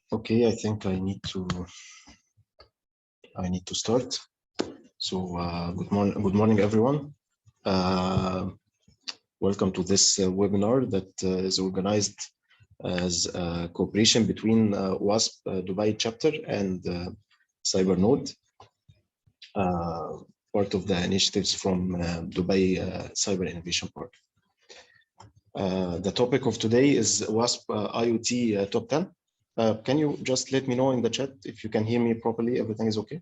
Okay, I think I need to start. So good morning, everyone. Welcome to this webinar that is organized as a cooperation between OWASP Dubai chapter and CyberNode, part of the initiatives from Dubai Cyber Innovation Park. The topic of today is OWASP IoT Top 10. Can you just let me know in the chat if you can hear me properly? Everything is okay?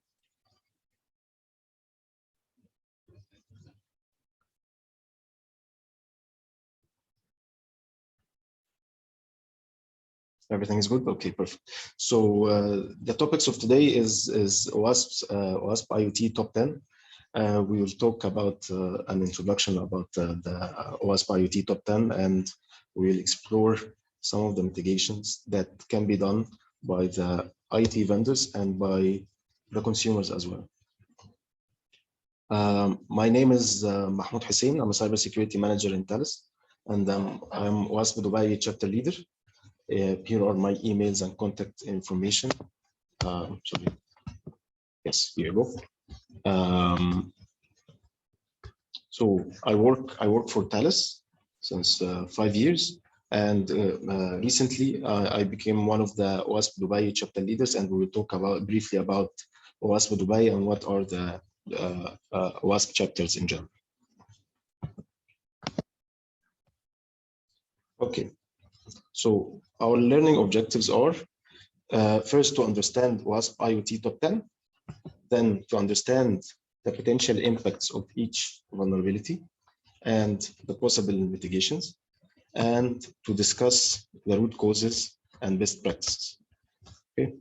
Everything is good? Okay, perfect. So the topics of today is OWASP IoT Top 10. We will talk about an introduction about the OWASP IoT Top 10, and we'll explore some of the mitigations that can be done by the IT vendors and by the consumers as well. My name is Mahmoud Hussein. I'm a cybersecurity manager in Thales, and I'm OWASP Dubai chapter leader. Here are my emails and contact information. Sorry. Yes, here you go. So I work for Thales since 5 years, and recently I became one of the OWASP Dubai chapter leaders, and we will talk briefly about OWASP Dubai and what are the OWASP chapters in general. Okay, so our learning objectives are first to understand OWASP IoT Top 10, then to understand the potential impacts of each vulnerability and the possible mitigations, and to discuss the root causes and best practices. Okay.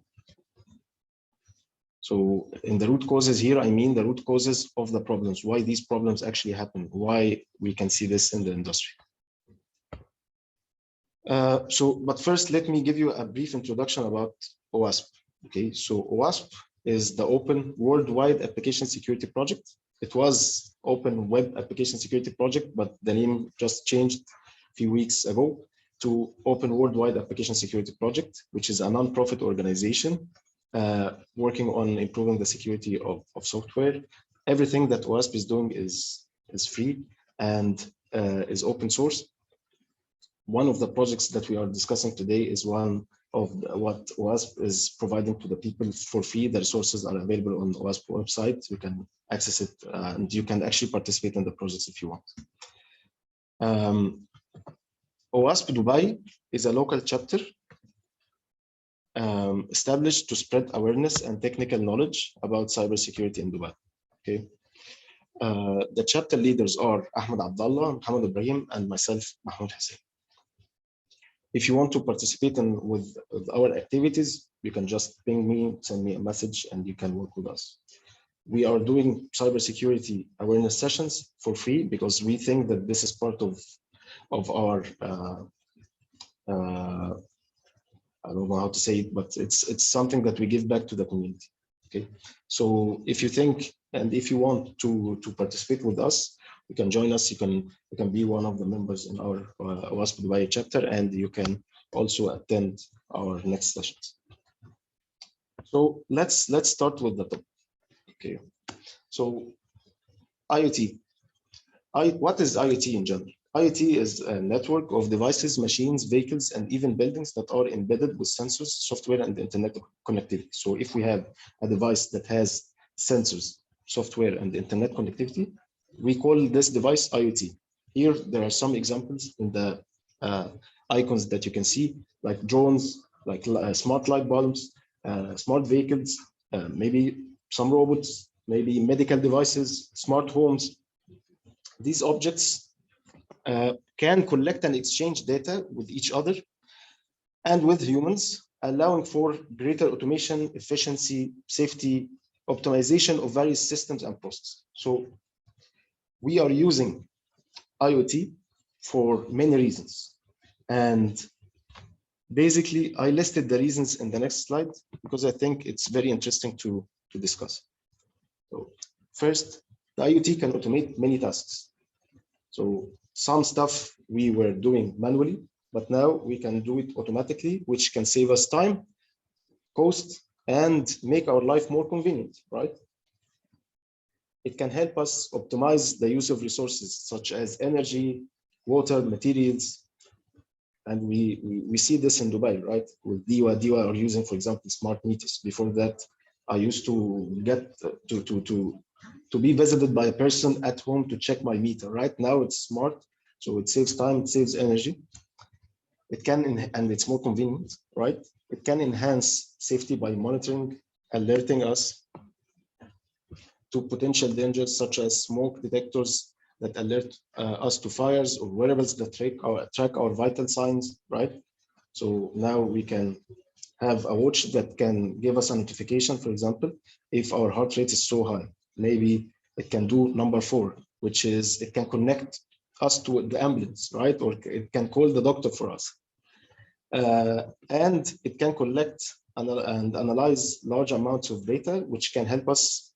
So in the root causes here, I mean the root causes of the problems, why these problems actually happen, why we can see this in the industry. But first, let me give you a brief introduction about OWASP. Okay, so OWASP is the Open Worldwide Application Security Project. It was Open Web Application Security Project, but the name just changed a few weeks ago to Open Worldwide Application Security Project, which is a non-profit organization working on improving the security of software. Everything that OWASP is doing is free and is open source. One of the projects that we are discussing today is one of what OWASP is providing to the people for free. The resources are available on the OWASP website. You can access it and you can actually participate in the projects if you want. OWASP Dubai is a local chapter established to spread awareness and technical knowledge about cybersecurity in Dubai. Okay. The chapter leaders are Ahmed Abdallah, Muhammad Ibrahim, and myself, Mahmoud Hussein. If you want to participate with our activities, you can just ping me, send me a message, and you can work with us. We are doing cybersecurity awareness sessions for free because we think that this is part of our I don't know how to say it, but it's something that we give back to the community. Okay, so if you think and if you want to participate with us, you can join us. You can be one of the members in our OWASP Dubai chapter, and you can also attend our next sessions. So let's start with the topic. Okay, so IoT. What is IoT in general? IoT is a network of devices, machines, vehicles, and even buildings that are embedded with sensors, software, and internet connectivity. So if we have a device that has sensors, software, and internet connectivity, we call this device IoT. Here, there are some examples in the icons that you can see, like drones, like smart light bulbs, smart vehicles, maybe some robots, maybe medical devices, smart homes. These objects can collect and exchange data with each other and with humans, allowing for greater automation, efficiency, safety, optimization of various systems and processes. So we are using IoT for many reasons. And basically, I listed the reasons in the next slide because I think it's very interesting to discuss. So first, the IoT can automate many tasks. So some stuff we were doing manually, but now we can do it automatically, which can save us time cost, and make our life more convenient, right? It can help us optimize the use of resources such as energy, water, materials. And we see this in Dubai, right? With DIWA are using, for example, smart meters. Before that, I used to get to be visited by a person at home to check my meter. Right now, it's smart, so it saves time, it saves energy. It can, and it's more convenient, right? It can enhance safety by monitoring, alerting us to potential dangers such as smoke detectors that alert us to fires, or wearables that track our vital signs, right? So now we can have a watch that can give us a notification, for example, if our heart rate is so high. Maybe it can do number 4, which is it can connect us to the ambulance, right? Or it can call the doctor for us. And it can collect and analyze large amounts of data, which can help us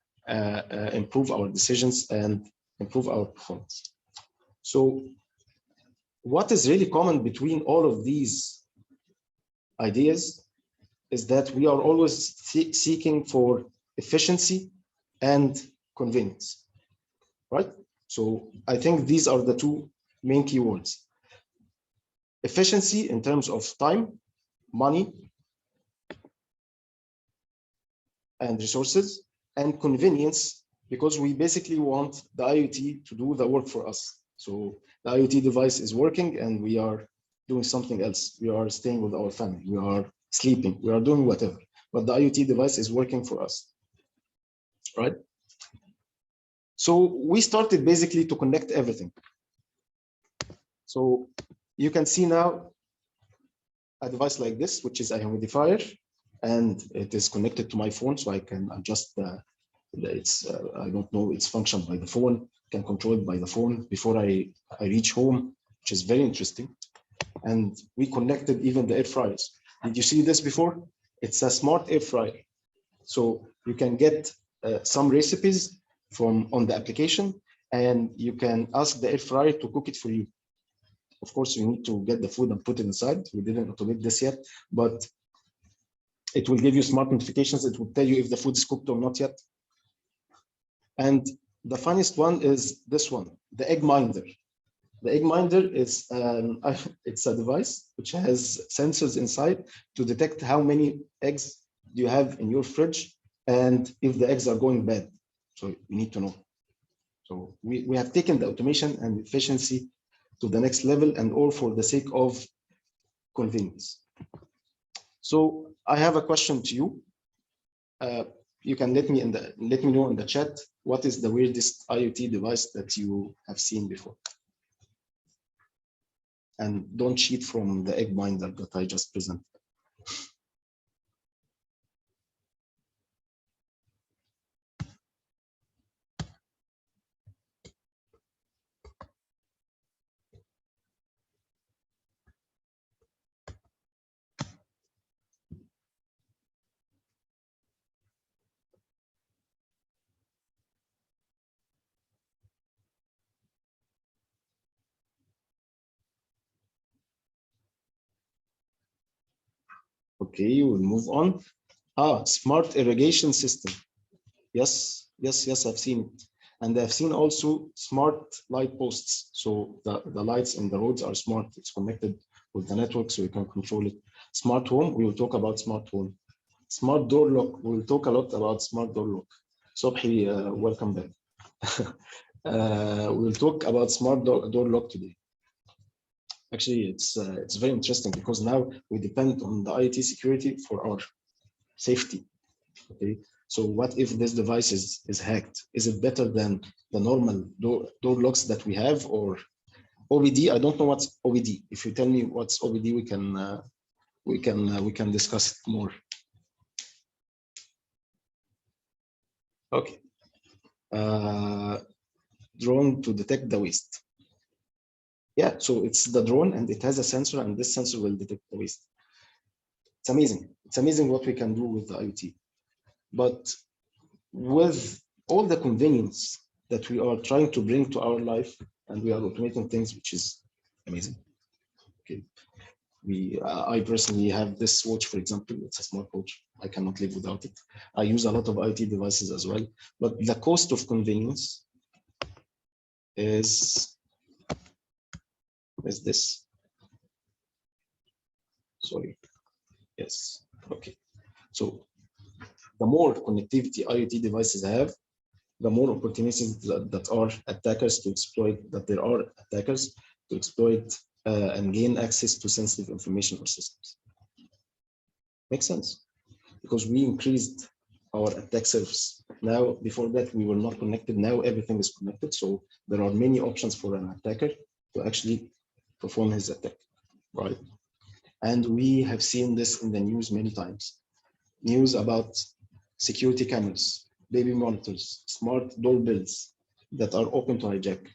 improve our decisions and improve our performance. So what is really common between all of these ideas is that we are always seeking for efficiency and convenience, right? So I think these are the two main keywords. Efficiency in terms of time, money, and resources, and convenience, because we basically want the IoT to do the work for us. So the IoT device is working and we are doing something else. We are staying with our family, we are sleeping, we are doing whatever, but the IoT device is working for us, right? So we started basically to connect everything. So you can see now a device like this, which is a humidifier, and it is connected to my phone, so I can adjust I don't know, its function by the phone, can control it by the phone before I reach home, which is very interesting. And we connected even the air fryers. Did you see this before? It's a smart air fryer. So you can get some recipes from on the application, and you can ask the air fryer to cook it for you. Of course, you need to get the food and put it inside. We didn't automate this yet, but it will give you smart notifications. It will tell you if the food is cooked or not yet. And the funniest one is this one, the egg minder. The egg minder is it's a device which has sensors inside to detect how many eggs you have in your fridge and if the eggs are going bad. So you need to know. So we have taken the automation and efficiency to the next level, and all for the sake of convenience. So I have a question to you. You can let me know in the chat, what is the weirdest IoT device that you have seen before? And don't cheat from the egg minder that I just presented. Okay, we'll move on. Smart irrigation system. Yes, I've seen it. And I've seen also smart light posts. So the lights in the roads are smart. It's connected with the network, so you can control it. Smart home, we will talk about smart home. Smart door lock, we'll talk a lot about smart door lock. Sobhi, welcome back. We'll talk about smart door lock today. Actually, it's very interesting because now we depend on the IoT security for our safety. Okay, so what if this device is hacked? Is it better than the normal door locks that we have, or OBD? I don't know what's OBD. If you tell me what's OBD, we can discuss it more. Okay. Drone to detect the waste. Yeah, so it's the drone and it has a sensor, and this sensor will detect the waste. It's amazing. It's amazing what we can do with the IoT. But with all the convenience that we are trying to bring to our life, and we are automating things, which is amazing. Okay. I personally have this watch, for example. It's a smart watch. I cannot live without it. I use a lot of IoT devices as well, but the cost of convenience is this. Sorry. Yes. Okay. So the more connectivity IoT devices have, the more opportunities that are attackers to exploit, that there are attackers to exploit and gain access to sensitive information or systems. Makes sense? Because we increased our attack surface. Now, before that, we were not connected. Now everything is connected. So there are many options for an attacker to actually perform his attack, right? And we have seen this in the news many times. News about security cameras, baby monitors, smart doorbells that are open to hijack.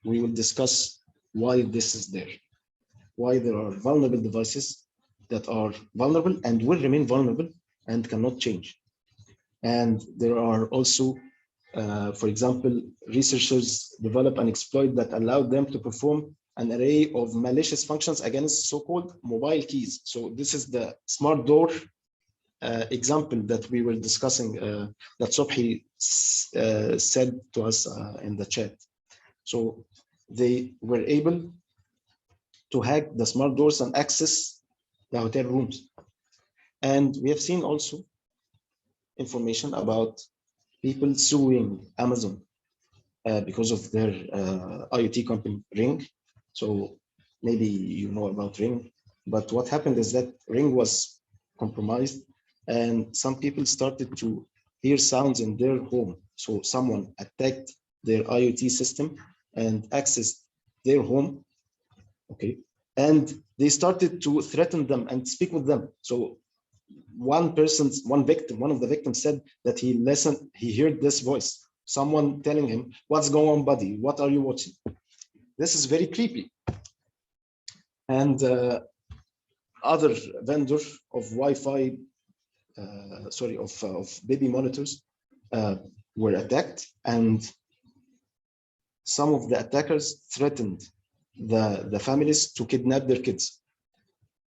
We will discuss why this is there, why there are vulnerable devices that are vulnerable and will remain vulnerable and cannot change. And there are also, for example, researchers develop an exploit that allowed them to perform an array of malicious functions against so-called mobile keys. So this is the smart door example that we were discussing, that Sobhi said to us in the chat. So they were able to hack the smart doors and access the hotel rooms. And we have seen also information about people suing Amazon because of their IoT company Ring. So maybe you know about Ring, but what happened is that Ring was compromised and some people started to hear sounds in their home. So someone attacked their IoT system and accessed their home, okay? And they started to threaten them and speak with them. So one of the victims said that he heard this voice, someone telling him, "What's going on, buddy? What are you watching?" This is very creepy. And other vendor of Wi-Fi, of baby monitors were attacked, and some of the attackers threatened the families to kidnap their kids,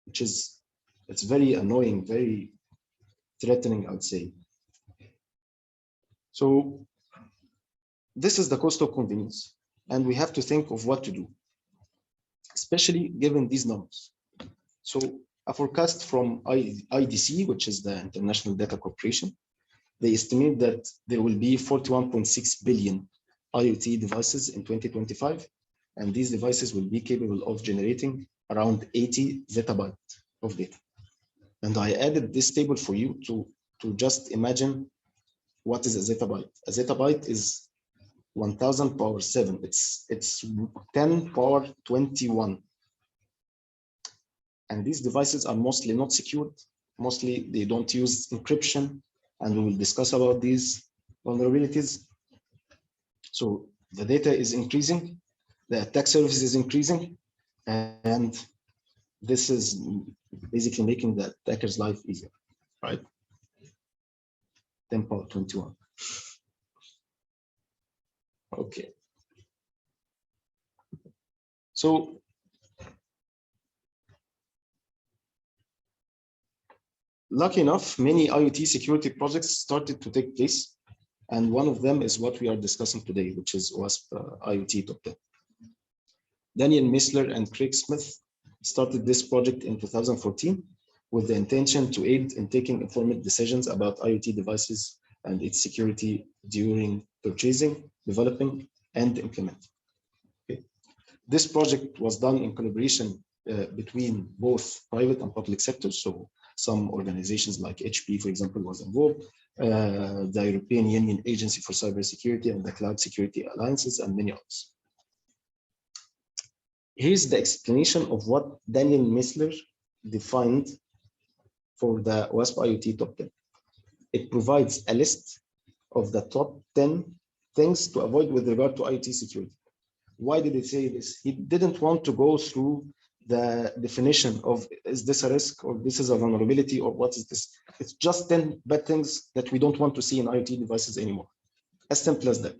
which is, it's very annoying, very threatening, I would say. So this is the cost of convenience, and we have to think of what to do, especially given these numbers. So a forecast from IDC, which is the International Data Corporation, they estimate that there will be 41.6 billion IoT devices in 2025, and these devices will be capable of generating around 80 zettabytes of data. And I added this table for you to just imagine what is a zettabyte. A zettabyte is 1000 power 7. It's 10 power 21. And these devices are mostly not secured. Mostly they don't use encryption, and we will discuss about these vulnerabilities. So the data is increasing, the attack surface is increasing, and this is basically making the attacker's life easier, right? 10 power 21. Okay. So lucky enough, many IoT security projects started to take place, and one of them is what we are discussing today, which is OWASP IoT Top 10. Daniel Missler and Craig Smith started this project in 2014 with the intention to aid in taking informed decisions about IoT devices and its security during purchasing, developing, and implementing. Okay. This project was done in collaboration between both private and public sectors. So some organizations like HP, for example, was involved, the European Union Agency for Cybersecurity and the Cloud Security Alliances, and many others. Here's the explanation of what Daniel Missler defined for the OWASP IoT Top 10. It provides a list of the top 10 things to avoid with regard to IoT security. Why did he say this? He didn't want to go through the definition of, is this a risk, or this is a vulnerability, or what is this? It's just 10 bad things that we don't want to see in IoT devices anymore. As simple as that.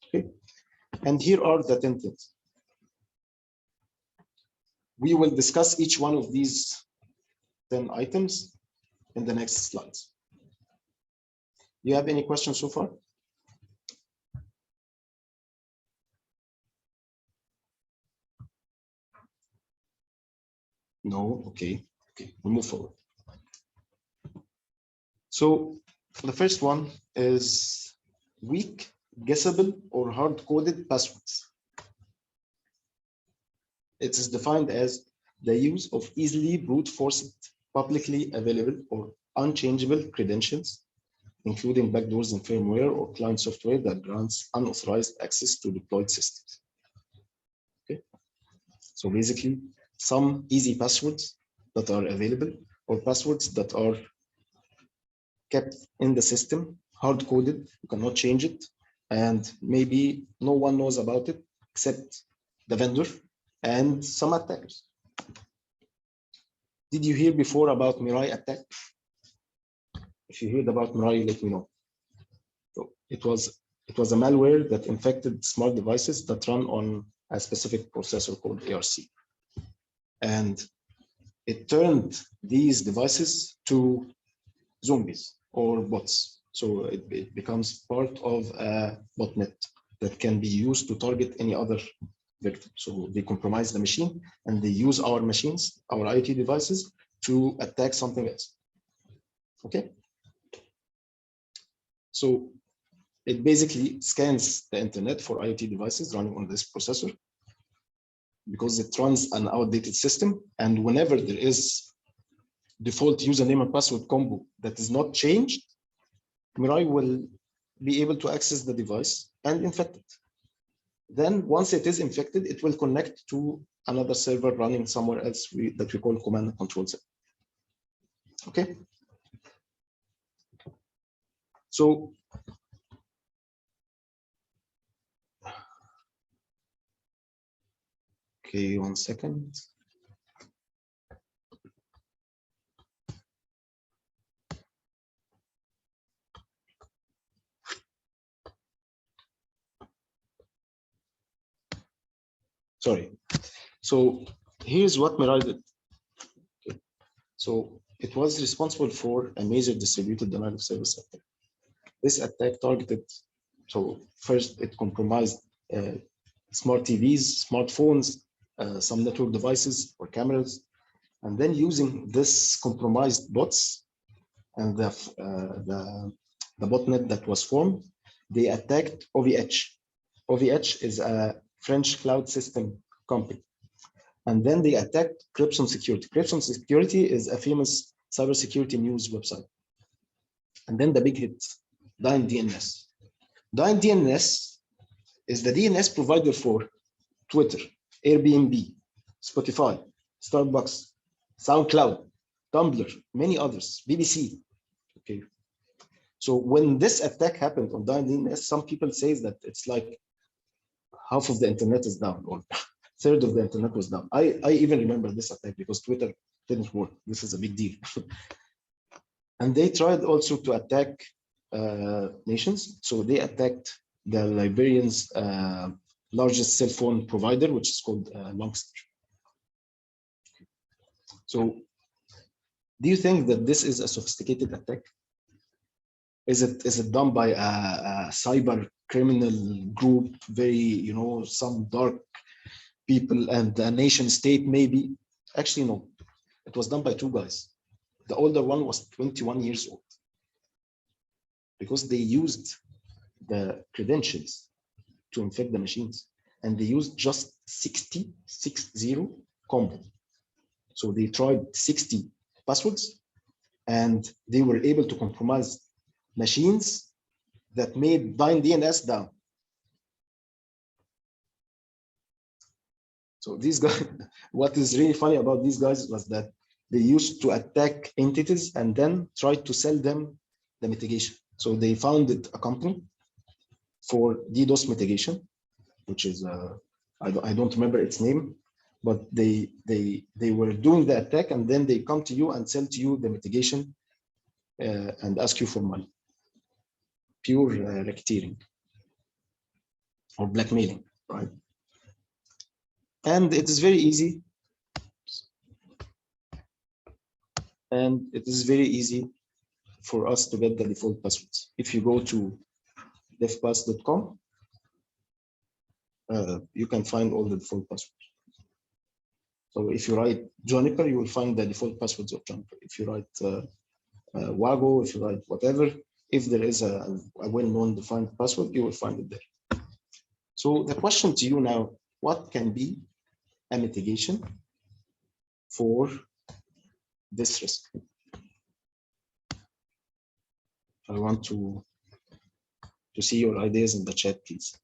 Okay. And here are the 10 things. We will discuss each one of these 10 items in the next slides. Do you have any questions so far? No, okay, we'll move forward. So the first one is weak, guessable, or hard-coded passwords. It is defined as the use of easily brute-forced, publicly available, or unchangeable credentials, including backdoors in firmware or client software that grants unauthorized access to deployed systems. Okay, so basically, some easy passwords that are available, or passwords that are kept in the system, hard-coded, you cannot change it, and maybe no one knows about it except the vendor and some attackers. Did you hear before about Mirai attack? If you heard about Mirai, let me know. So it was a malware that infected smart devices that run on a specific processor called ARC. And it turned these devices to zombies or bots. So it becomes part of a botnet that can be used to target any other victim. So they compromise the machine and they use our machines, our IoT devices, to attack something else. Okay. So it basically scans the internet for IoT devices running on this processor because it runs an outdated system. And whenever there is default username and password combo that is not changed, Mirai will be able to access the device and infect it. Then once it is infected, it will connect to another server running somewhere else that we call command and control center. Okay. So okay, 1 second. Sorry. So here's what Mirai did. Okay. So it was responsible for a major distributed denial of service attack. This attack targeted, so first it compromised smart TVs, smartphones, some network devices or cameras, and then using this compromised bots and the botnet that was formed, they attacked OVH. OVH is a French cloud system company. And then they attacked Crypson Security. Crypson Security is a famous cybersecurity news website. And then the big hit, Dyn DNS. Dyn DNS is the DNS provider for Twitter, Airbnb, Spotify, Starbucks, SoundCloud, Tumblr, many others, BBC. Okay. So when this attack happened on Dyn DNS, some people say that it's like half of the internet is down, or third of the internet was down. I even remember this attack because Twitter didn't work. This is a big deal. And they tried also to attack nations. So they attacked the Liberian's largest cell phone provider, which is called Longster. So do you think that this is a sophisticated attack? Is it done by a cyber criminal group, very, some dark people and a nation state maybe? Actually, no. It was done by two guys. The older one was 21 years old because they used the credentials to infect the machines, and they used just 60 combo. So they tried 60 passwords, and they were able to compromise machines that made Dyn DNS down. So these guys, what is really funny about these guys was that they used to attack entities and then tried to sell them the mitigation. So they founded a company for DDoS mitigation, which is I don't remember its name, but they were doing the attack, and then they come to you and sell to you the mitigation and ask you for money. Pure racketeering or blackmailing, right? And it is very easy And it is very easy for us to get the default passwords. If you go to devpass.com, you can find all the default passwords. So if you write Juniper, you will find the default passwords of Juniper. If you write Wago, if you write whatever, if there is a well-known defined password, you will find it there. So the question to you now, what can be a mitigation for this risk? I want to see your ideas in the chat, please.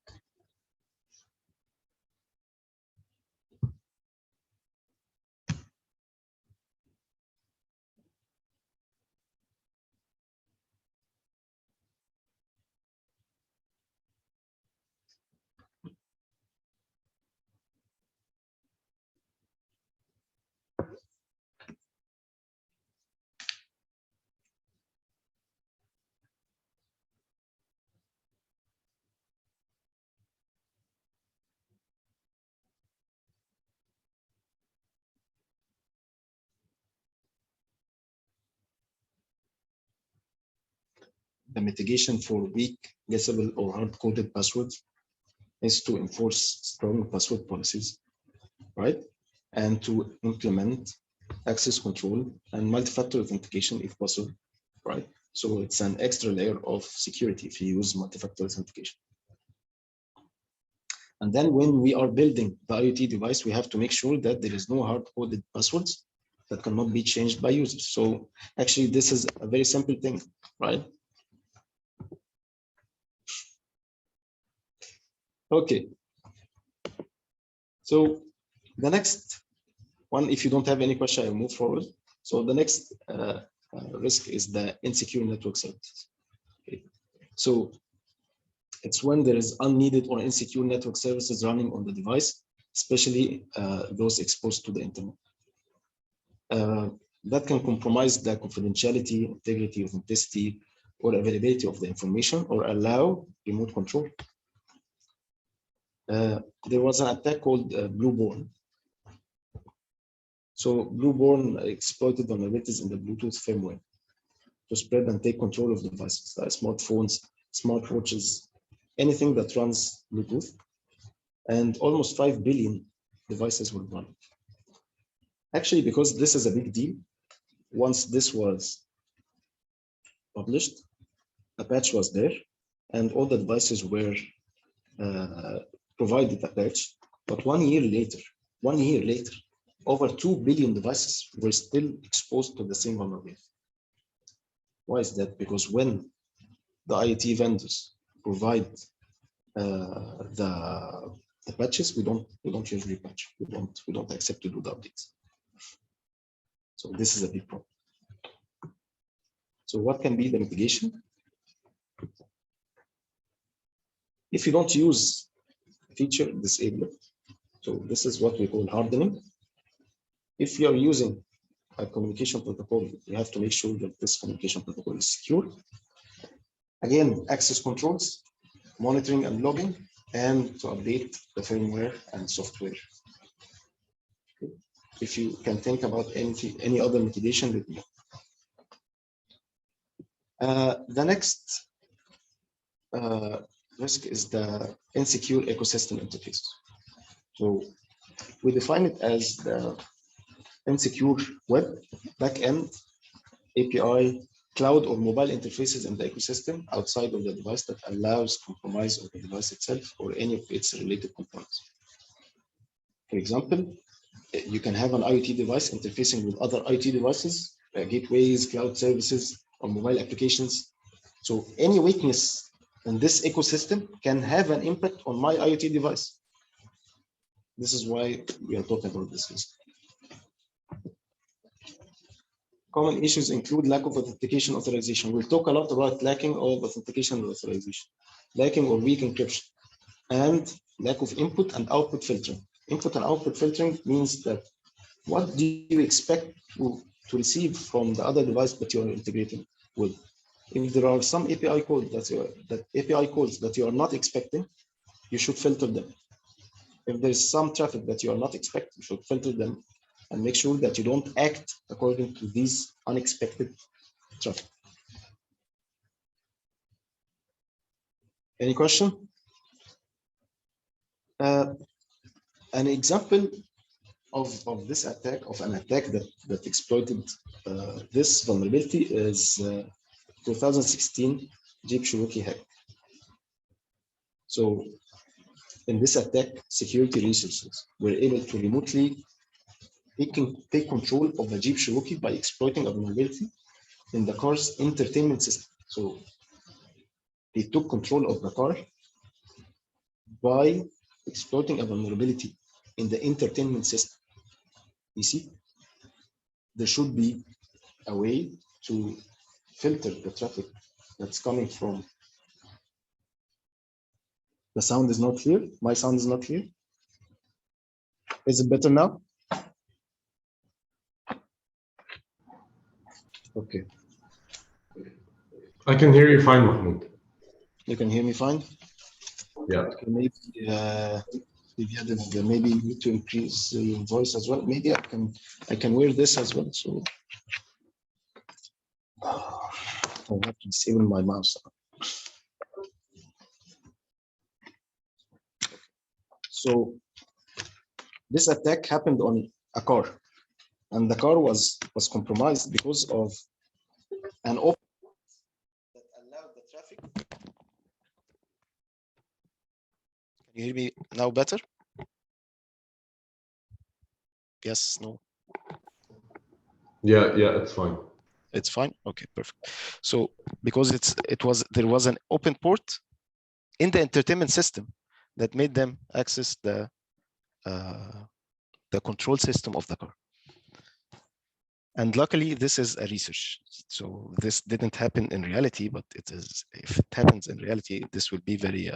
The mitigation for weak, guessable, or hard-coded passwords is to enforce strong password policies, right? And to implement access control and multi-factor authentication if possible, right? So it's an extra layer of security if you use multi-factor authentication. And then when we are building the IoT device, we have to make sure that there is no hard-coded passwords that cannot be changed by users. So actually, this is a very simple thing, right? Okay. So the next one, if you don't have any question, I'll move forward. So the next risk is the insecure network services. Okay. So it's when there is unneeded or insecure network services running on the device, especially those exposed to the internet. That can compromise the confidentiality, integrity, authenticity, or availability of the information, or allow remote control. There was an attack called Blueborn. So Blueborn exploited vulnerabilities in the Bluetooth firmware to spread and take control of devices, like smartphones, smartwatches, anything that runs Bluetooth. And almost 5 billion devices were run. Actually, because this is a big deal, once this was published, a patch was there, and all the devices were provided a patch. But 1 year later, over 2 billion devices were still exposed to the same vulnerability. Why is that? Because when the IoT vendors provide the patches, we don't usually patch. We don't accept to do the updates. So this is a big problem. So what can be the mitigation? If you don't use a feature, disable it. So this is what we call hardening. If you are using a communication protocol, you have to make sure that this communication protocol is secure. Again, access controls, monitoring and logging, and to update the firmware and software. Okay. If you can think about any other mitigation, let me know. The next risk is the insecure ecosystem interface. So we define it as the insecure web, backend, API, cloud or mobile interfaces in the ecosystem outside of the device that allows compromise of the device itself or any of its related components. For example, you can have an IoT device interfacing with other IoT devices, gateways, cloud services, or mobile applications. So any weakness in this ecosystem can have an impact on my IoT device. This is why we are talking about this risk. Common issues include lack of authentication authorization. We'll talk a lot about lacking of authentication and authorization, lacking or weak encryption, and lack of input and output filtering. Input and output filtering means that what do you expect to receive from the other device that you are integrating with? If there are some API codes that you are not expecting, you should filter them. If there's some traffic that you are not expecting, you should filter them and make sure that you don't act according to these unexpected traffic. Any question? An example of this attack, of an attack that exploited this vulnerability is 2016 Jeep Cherokee hack. So in this attack, security resources were able to remotely take control of the Jeep Cherokee by exploiting a vulnerability in the car's entertainment system. So they took control of the car by exploiting a vulnerability in the entertainment system. You see, there should be a way to filter the traffic that's coming from. The sound is not clear. My sound is not clear. Is it better now? Okay. I can hear you fine, Mahmoud. You can hear me fine? Yeah. Okay, maybe maybe you need to increase your voice as well. Maybe I can wear this as well. So I have to disable my mouse. So this attack happened on a car, and the car was compromised because of an open that allowed the traffic. Can you hear me now better? Yes, no. Yeah, it's fine. It's fine. Okay, perfect. So because there was an open port in the entertainment system that made them access the control system of the car. And luckily, this is a research. So this didn't happen in reality, but it is. If it happens in reality, this will be very.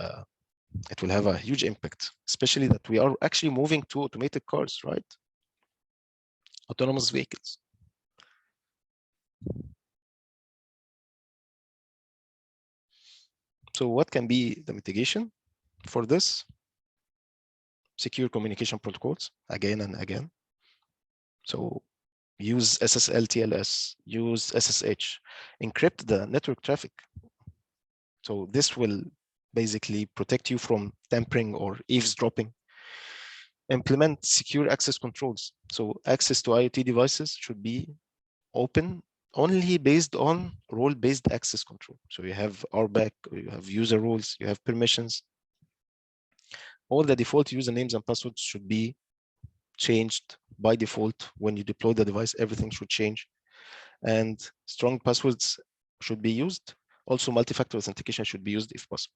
It will have a huge impact, especially that we are actually moving to automated cars, right? Autonomous vehicles. So what can be the mitigation for this? Secure communication protocols again and again. So use SSL TLS, use SSH, encrypt the network traffic. So this will basically protect you from tampering or eavesdropping. Implement secure access controls. So access to IoT devices should be open only based on role-based access control. So you have RBAC, you have user roles, you have permissions. All the default usernames and passwords should be changed by default. When you deploy the device, everything should change. And strong passwords should be used. Also, multi-factor authentication should be used if possible.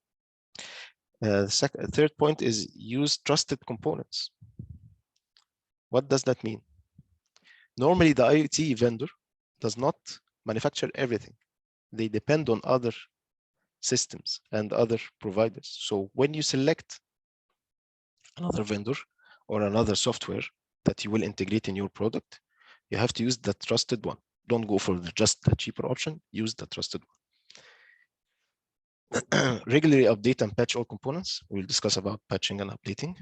Third point is use trusted components. What does that mean? Normally, the IoT vendor does not manufacture everything. They depend on other systems and other providers. So when you select another vendor or another software that you will integrate in your product, you have to use the trusted one. Don't go for just the cheaper option, use the trusted one. Regularly update and patch all components. We'll discuss about patching and updating.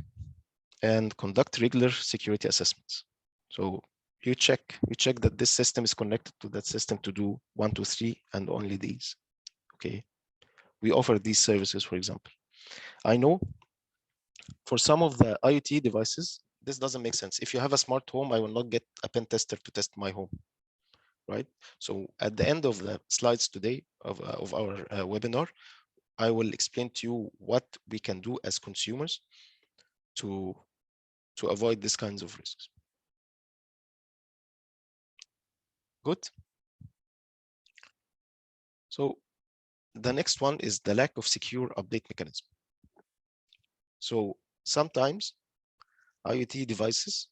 And conduct regular security assessments. So you check that this system is connected to that system to do 1, 2, 3, and only these. Okay. We offer these services, for example. I know for some of the IoT devices, this doesn't make sense. If you have a smart home, I will not get a pen tester to test my home, right? So at the end of the slides today of our webinar, I will explain to you what we can do as consumers to avoid these kinds of risks. Good. So the next one is the lack of secure update mechanism. So sometimes IoT devices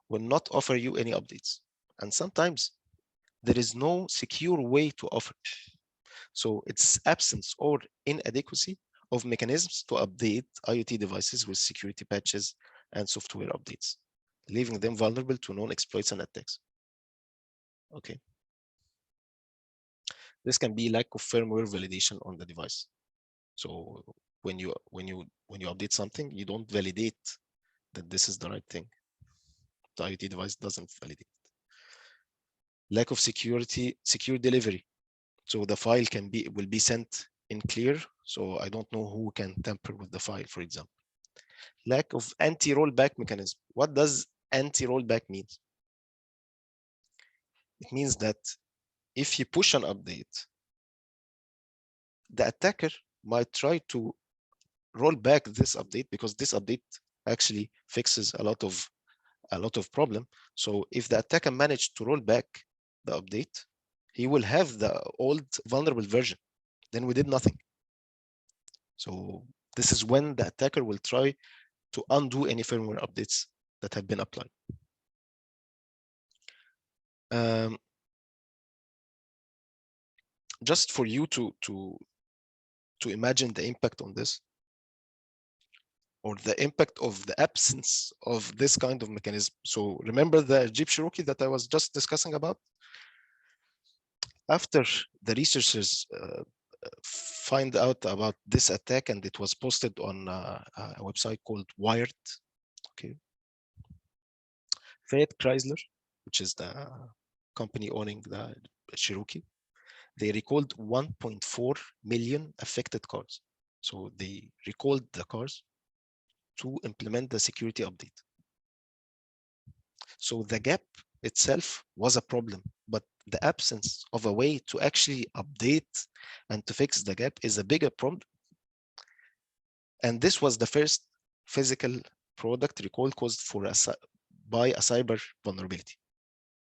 will not offer you any updates, and sometimes there is no secure way to offer it. So it's absence or inadequacy of mechanisms to update IoT devices with security patches and software updates, leaving them vulnerable to known exploits and attacks. Okay. This can be lack of firmware validation on the device. So when you update something, you don't validate that this is the right thing. the IoT device doesn't validate. Lack of secure delivery. So the file will be sent in clear. So I don't know who can tamper with the file, for example. Lack of anti-rollback mechanism. What does anti-rollback mean? It means that if you push an update, the attacker might try to roll back this update because this update actually fixes a lot of problem. So if the attacker managed to roll back the update, he will have the old vulnerable version. Then we did nothing. So this is when the attacker will try to undo any firmware updates that have been applied. Just for you to imagine the impact on this, or the impact of the absence of this kind of mechanism. So remember the Jeep Cherokee that I was just discussing about? After the researchers find out about this attack, and it was posted on a website called Wired, okay, Fiat Chrysler, which is the company owning the Cherokee, they recalled 1.4 million affected cars. So they recalled the cars to implement the security update. So the gap itself was a problem, but the absence of a way to actually update and to fix the gap is a bigger problem. And this was the first physical product recall caused by a cyber vulnerability.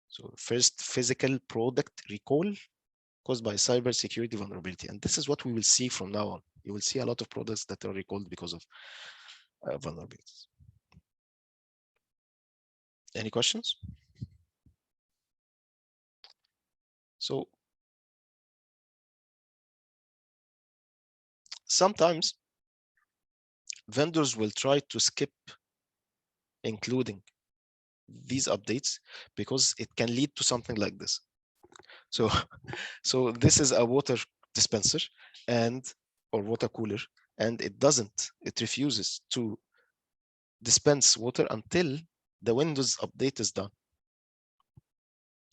So first physical product recall caused by cyber security vulnerability. And this is what we will see from now on. You will see a lot of products that are recalled because of vulnerabilities. Any questions? So sometimes vendors will try to skip including these updates because it can lead to something like this. So this is a water dispenser or water cooler, and it refuses to dispense water until the Windows update is done.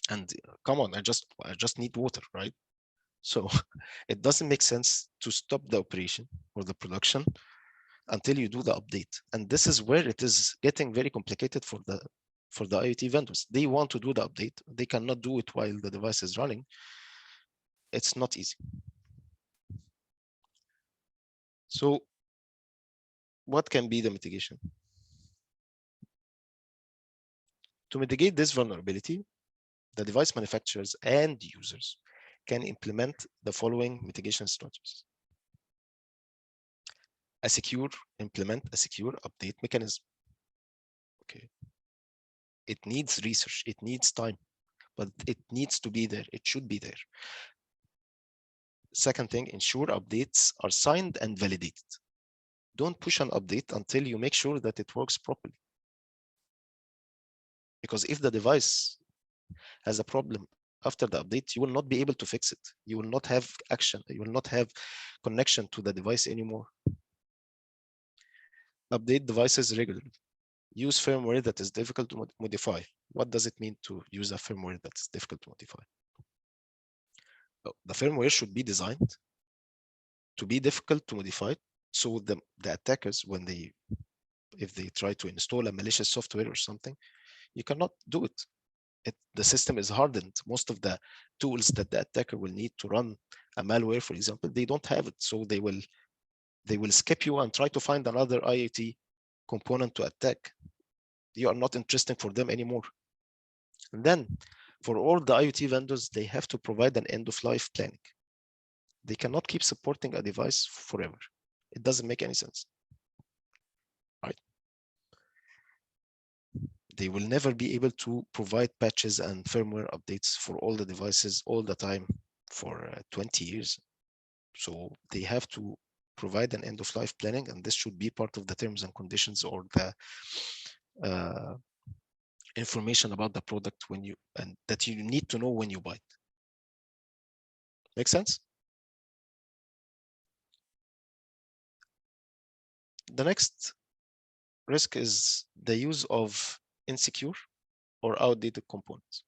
And come on, I just need water, right? So it doesn't make sense to stop the operation or the production until you do the update. And this is where it is getting very complicated for the IoT vendors. They want to do the update. They cannot do it while the device is running. It's not easy. So what can be the mitigation? To mitigate this vulnerability, the device manufacturers and users can implement the following mitigation strategies. Implement a secure update mechanism. Okay. It needs research, it needs time, but it needs to be there. It should be there. Second thing, ensure updates are signed and validated. Don't push an update until you make sure that it works properly. Because if the device has a problem after the update, you will not be able to fix it. You will not have action. You will not have connection to the device anymore. Update devices regularly. Use firmware that is difficult to modify. What does it mean to use a firmware that is difficult to modify? The firmware should be designed to be difficult to modify, so the attackers, if they try to install a malicious software or something, you cannot do it. The system is hardened. Most of the tools that the attacker will need to run a malware, for example, they don't have it. So they will skip you and try to find another IoT component to attack. You are not interesting for them anymore. And then for all the IoT vendors, they have to provide an end-of-life planning. They cannot keep supporting a device forever. It doesn't make any sense. Right? They will never be able to provide patches and firmware updates for all the devices all the time for 20 years. So they have to provide an end-of-life planning, and this should be part of the terms and conditions or the information about the product that you need to know when you buy it. Make sense? The next risk is the use of insecure or outdated components.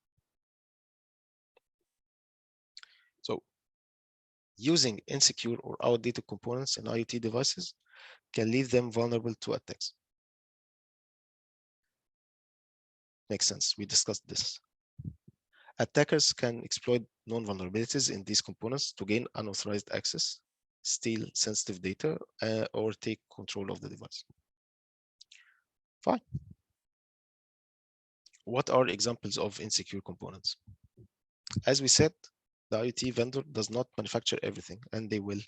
So using insecure or outdated components in IoT devices can leave them vulnerable to attacks. Makes sense. We discussed this. Attackers can exploit known vulnerabilities in these components to gain unauthorized access, steal sensitive data, or take control of the device. Fine. What are examples of insecure components? As we said, the IoT vendor does not manufacture everything, and they will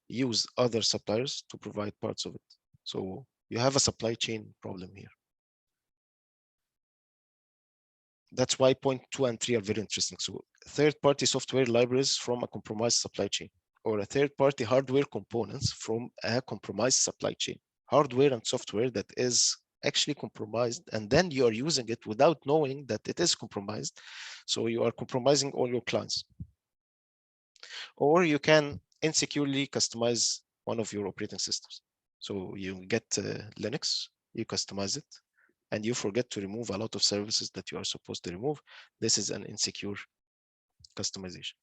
use other suppliers to provide parts of it. So you have a supply chain problem here. That's why point 2 and 3 are very interesting. So third-party software libraries from a compromised supply chain, or a third-party hardware components from a compromised supply chain. Hardware and software that is actually compromised, and then you are using it without knowing that it is compromised. So you are compromising all your clients. Or you can insecurely customize one of your operating systems. So you get Linux, you customize it, and you forget to remove a lot of services that you are supposed to remove. This is an insecure customization.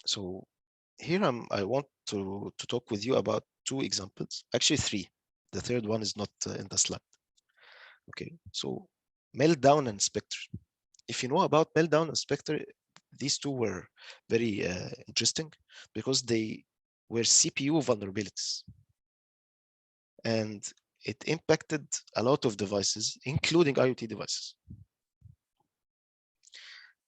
So here I want to talk with you about 2 examples, actually 3. The third one is not in the slide. Okay, so Meltdown and Spectre. If you know about Meltdown and Spectre, these 2 were very interesting because they were CPU vulnerabilities. And it impacted a lot of devices, including IoT devices.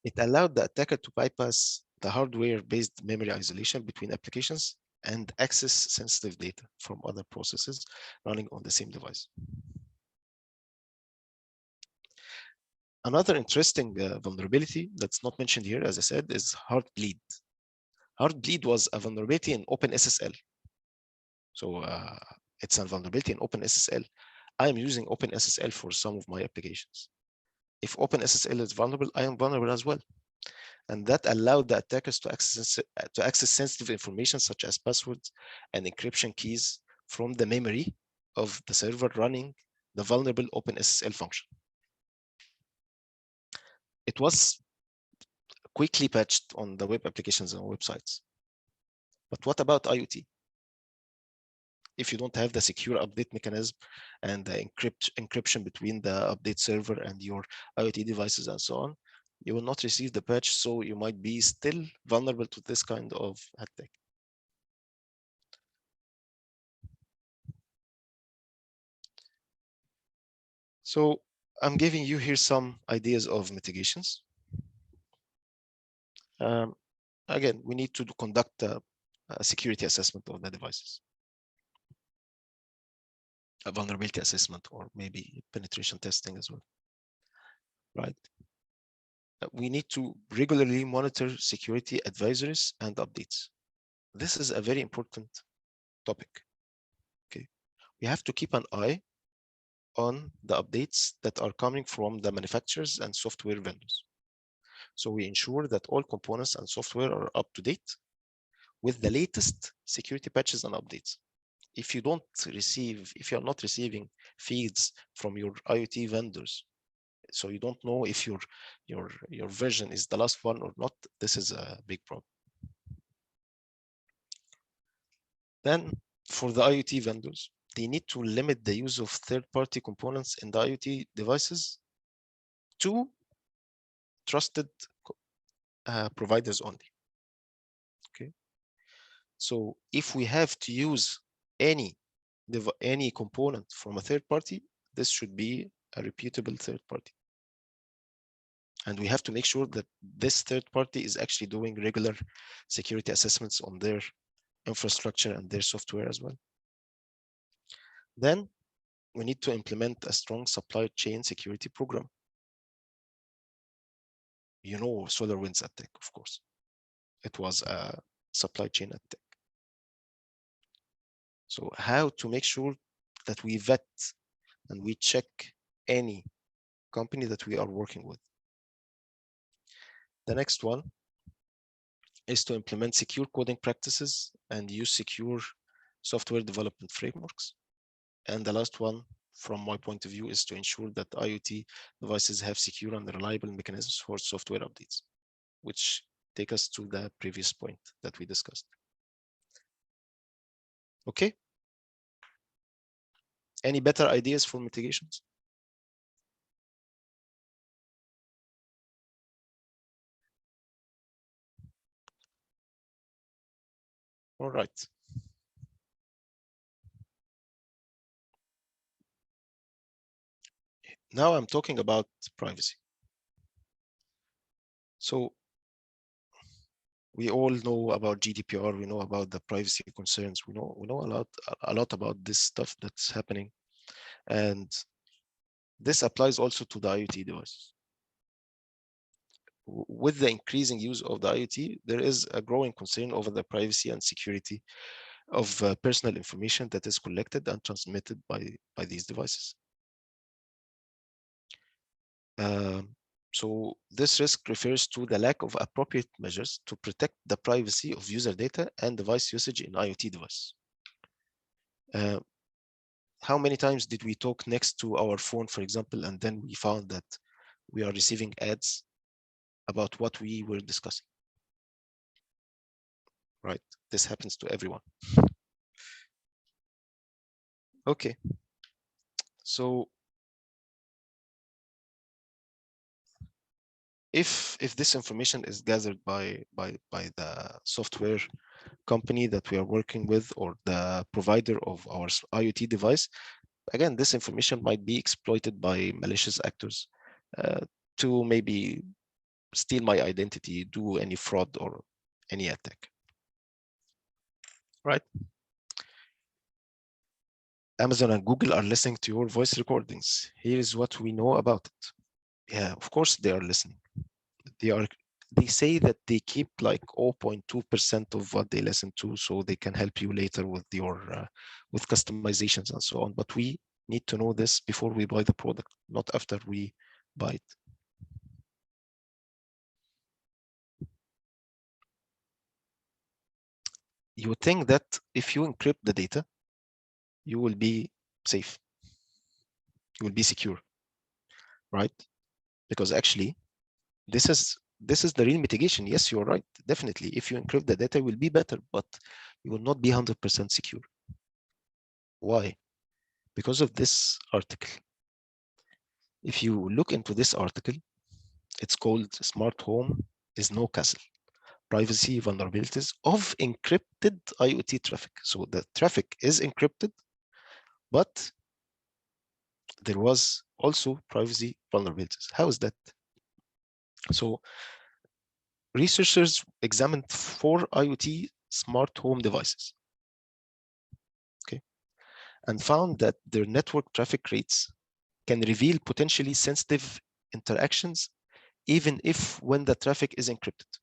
It allowed the attacker to bypass the hardware-based memory isolation between applications and access sensitive data from other processes running on the same device. Another interesting vulnerability that's not mentioned here, as I said, is Heartbleed. Heartbleed was a vulnerability in OpenSSL. So it's a vulnerability in OpenSSL. I'm using OpenSSL for some of my applications. If OpenSSL is vulnerable, I am vulnerable as well. And that allowed the attackers to access sensitive information such as passwords and encryption keys from the memory of the server running the vulnerable OpenSSL function. It was quickly patched on the web applications and websites. But what about IoT? If you don't have the secure update mechanism and the encryption between the update server and your IoT devices and so on, you will not receive the patch, so you might be still vulnerable to this kind of attack. So I'm giving you here some ideas of mitigations. Again, we need to conduct a security assessment of the devices, a vulnerability assessment, or maybe penetration testing as well, right? We need to regularly monitor security advisories and updates. This is a very important topic. Okay, we have to keep an eye on the updates that are coming from the manufacturers and software vendors. So we ensure that all components and software are up to date with the latest security patches and updates. If you are not receiving feeds from your IoT vendors, so you don't know if your version is the last one or not, this is a big problem. Then for the IoT vendors, they need to limit the use of third-party components in the IoT devices to trusted providers only. Okay. So if we have to use any component from a third party, this should be a reputable third party. And we have to make sure that this third party is actually doing regular security assessments on their infrastructure and their software as well. Then we need to implement a strong supply chain security program. You know, SolarWinds attack, of course. It was a supply chain attack. So how to make sure that we vet and we check any company that we are working with. The next one is to implement secure coding practices and use secure software development frameworks. And the last one, from my point of view, is to ensure that IoT devices have secure and reliable mechanisms for software updates, which take us to the previous point that we discussed. Okay. Any better ideas for mitigations? All right. Now I'm talking about privacy. So we all know about GDPR. We know about the privacy concerns. We know a lot about this stuff that's happening, and this applies also to the IoT devices. With the increasing use of the IoT, there is a growing concern over the privacy and security of personal information that is collected and transmitted by these devices. So this risk refers to the lack of appropriate measures to protect the privacy of user data and device usage in IoT devices. How many times did we talk next to our phone, for example, and then we found that we are receiving ads about what we were discussing? Right? This happens to everyone. Okay. So if this information is gathered by the software company that we are working with or the provider of our IoT device, again, this information might be exploited by malicious actors to maybe steal my identity, do any fraud or any attack. Right? Amazon and Google are listening to your voice recordings. Here is what we know about it. Yeah, of course they are listening. They say that they keep like 0.2% of what they listen to, so they can help you later with your with customizations and so on. But we need to know this before we buy the product, not after we buy it. You think that if you encrypt the data, you will be safe, you will be secure, right? Because actually, this is the real mitigation. Yes, you're right. Definitely, if you encrypt the data, it will be better, but you will not be 100% secure. Why? Because of this article. If you look into this article, it's called Smart Home is No Castle, Privacy Vulnerabilities of Encrypted IoT Traffic. So the traffic is encrypted, but there was also privacy vulnerabilities. How is that? So researchers examined 4 IoT smart home devices, okay, and found that their network traffic rates can reveal potentially sensitive interactions even if when the traffic is encrypted.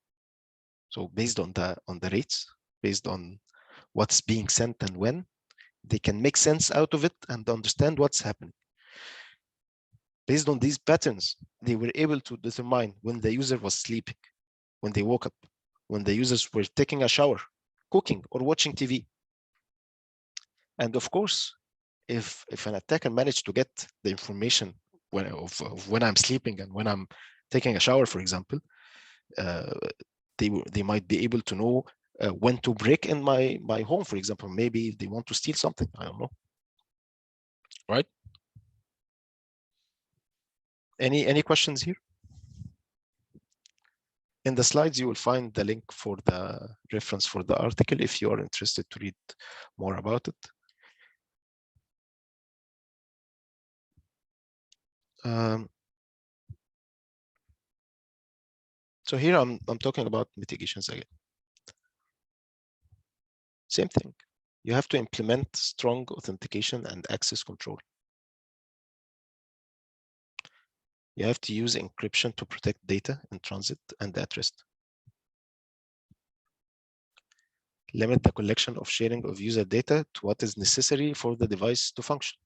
So based on the rates, based on what's being sent and when, they can make sense out of it and understand what's happening. Based on these patterns, they were able to determine when the user was sleeping, when they woke up, when the users were taking a shower, cooking, or watching TV. And of course, if an attacker managed to get the information of when I'm sleeping and when I'm taking a shower, for example, they might be able to know when to break in my home, for example. Maybe they want to steal something. I don't know. Right? Any questions here? In the slides, you will find the link for the reference for the article if you are interested to read more about it. So here I'm talking about mitigations again. Same thing. You have to implement strong authentication and access control. You have to use encryption to protect data in transit and at rest. Limit the collection of sharing of user data to what is necessary for the device to function.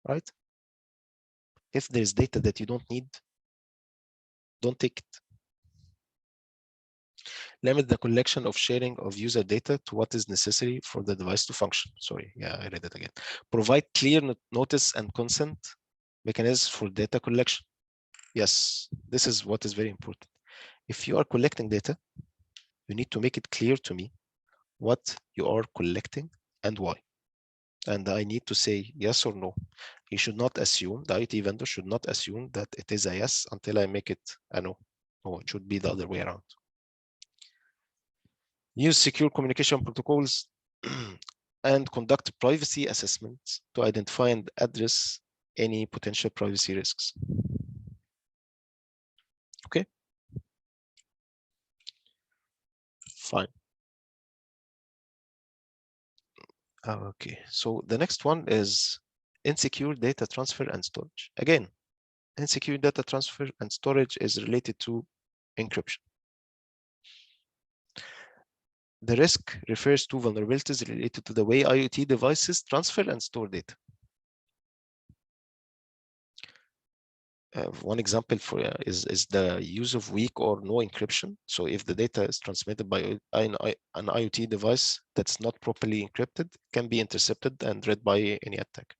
Right? If there is data that you don't need, don't take it. Limit the collection of sharing of user data to what is necessary for the device to function. Sorry, yeah, I read it again. Provide clear notice and consent mechanisms for data collection. Yes, this is what is very important. If you are collecting data, you need to make it clear to me what you are collecting and why. And I need to say yes or no. You should not assume, the IT vendor should not assume that it is a yes until I make it a no. No, it should be the other way around. Use secure communication protocols and conduct privacy assessments to identify and address any potential privacy risks. Okay. Fine. Okay, so the next one is insecure data transfer and storage. Again, insecure data transfer and storage is related to encryption. The risk refers to vulnerabilities related to the way IoT devices transfer and store data. One example for is the use of weak or no encryption. So if the data is transmitted by an IoT device that's not properly encrypted, it can be intercepted and read by any attack.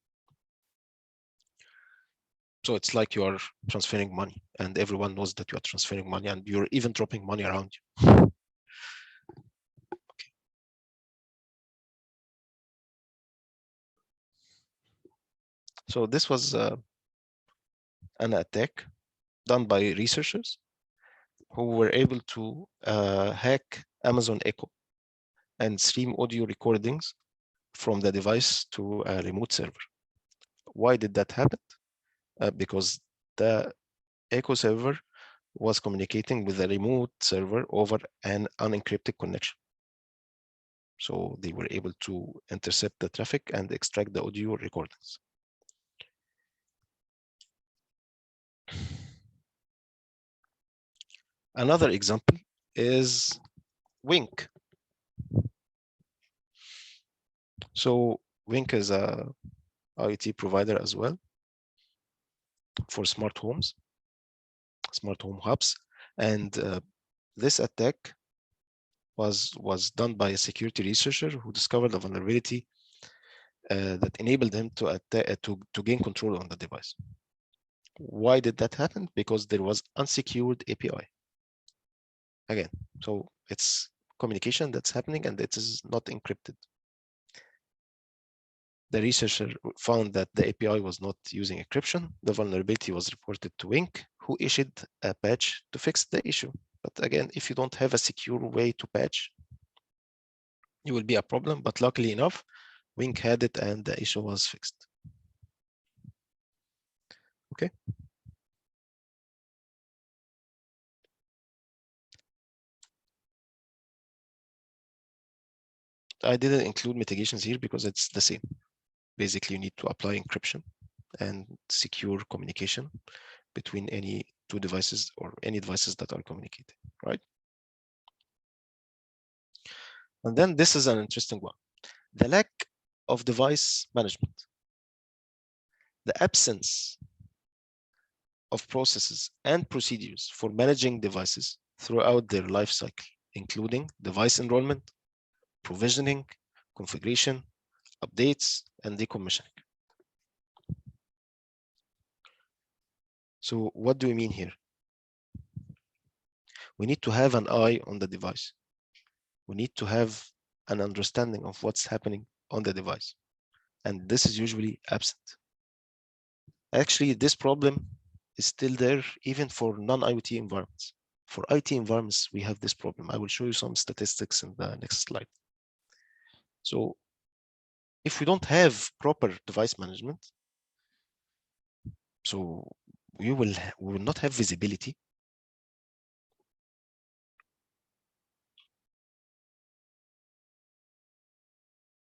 So it's like you are transferring money and everyone knows that you are transferring money and you're even dropping money around you. Okay. So this was an attack done by researchers who were able to hack Amazon Echo and stream audio recordings from the device to a remote server. Why did that happen? Because the Echo server was communicating with a remote server over an unencrypted connection. So they were able to intercept the traffic and extract the audio recordings. Another example is Wink. So Wink is a IoT provider as well for smart homes, smart home hubs. And this attack was done by a security researcher who discovered a vulnerability that enabled him to gain control on the device. Why did that happen? Because there was unsecured API. Again, so it's communication that's happening and it is not encrypted. The researcher found that the API was not using encryption. The vulnerability was reported to Wink, who issued a patch to fix the issue. But again, if you don't have a secure way to patch, it will be a problem. But luckily enough, Wink had it and the issue was fixed. Okay. I didn't include mitigations here because it's the same. Basically, you need to apply encryption and secure communication between any two devices or any devices that are communicating, right? And then this is an interesting one. The lack of device management. The absence of processes and procedures for managing devices throughout their life cycle, including device enrollment, provisioning, configuration, updates, and decommissioning. So what do we mean here? We need to have an eye on the device. We need to have an understanding of what's happening on the device. And this is usually absent. Actually, this problem is still there even for non-IoT environments. For IT environments, we have this problem. I will show you some statistics in the next slide. So if we don't have proper device management, so we will not have visibility.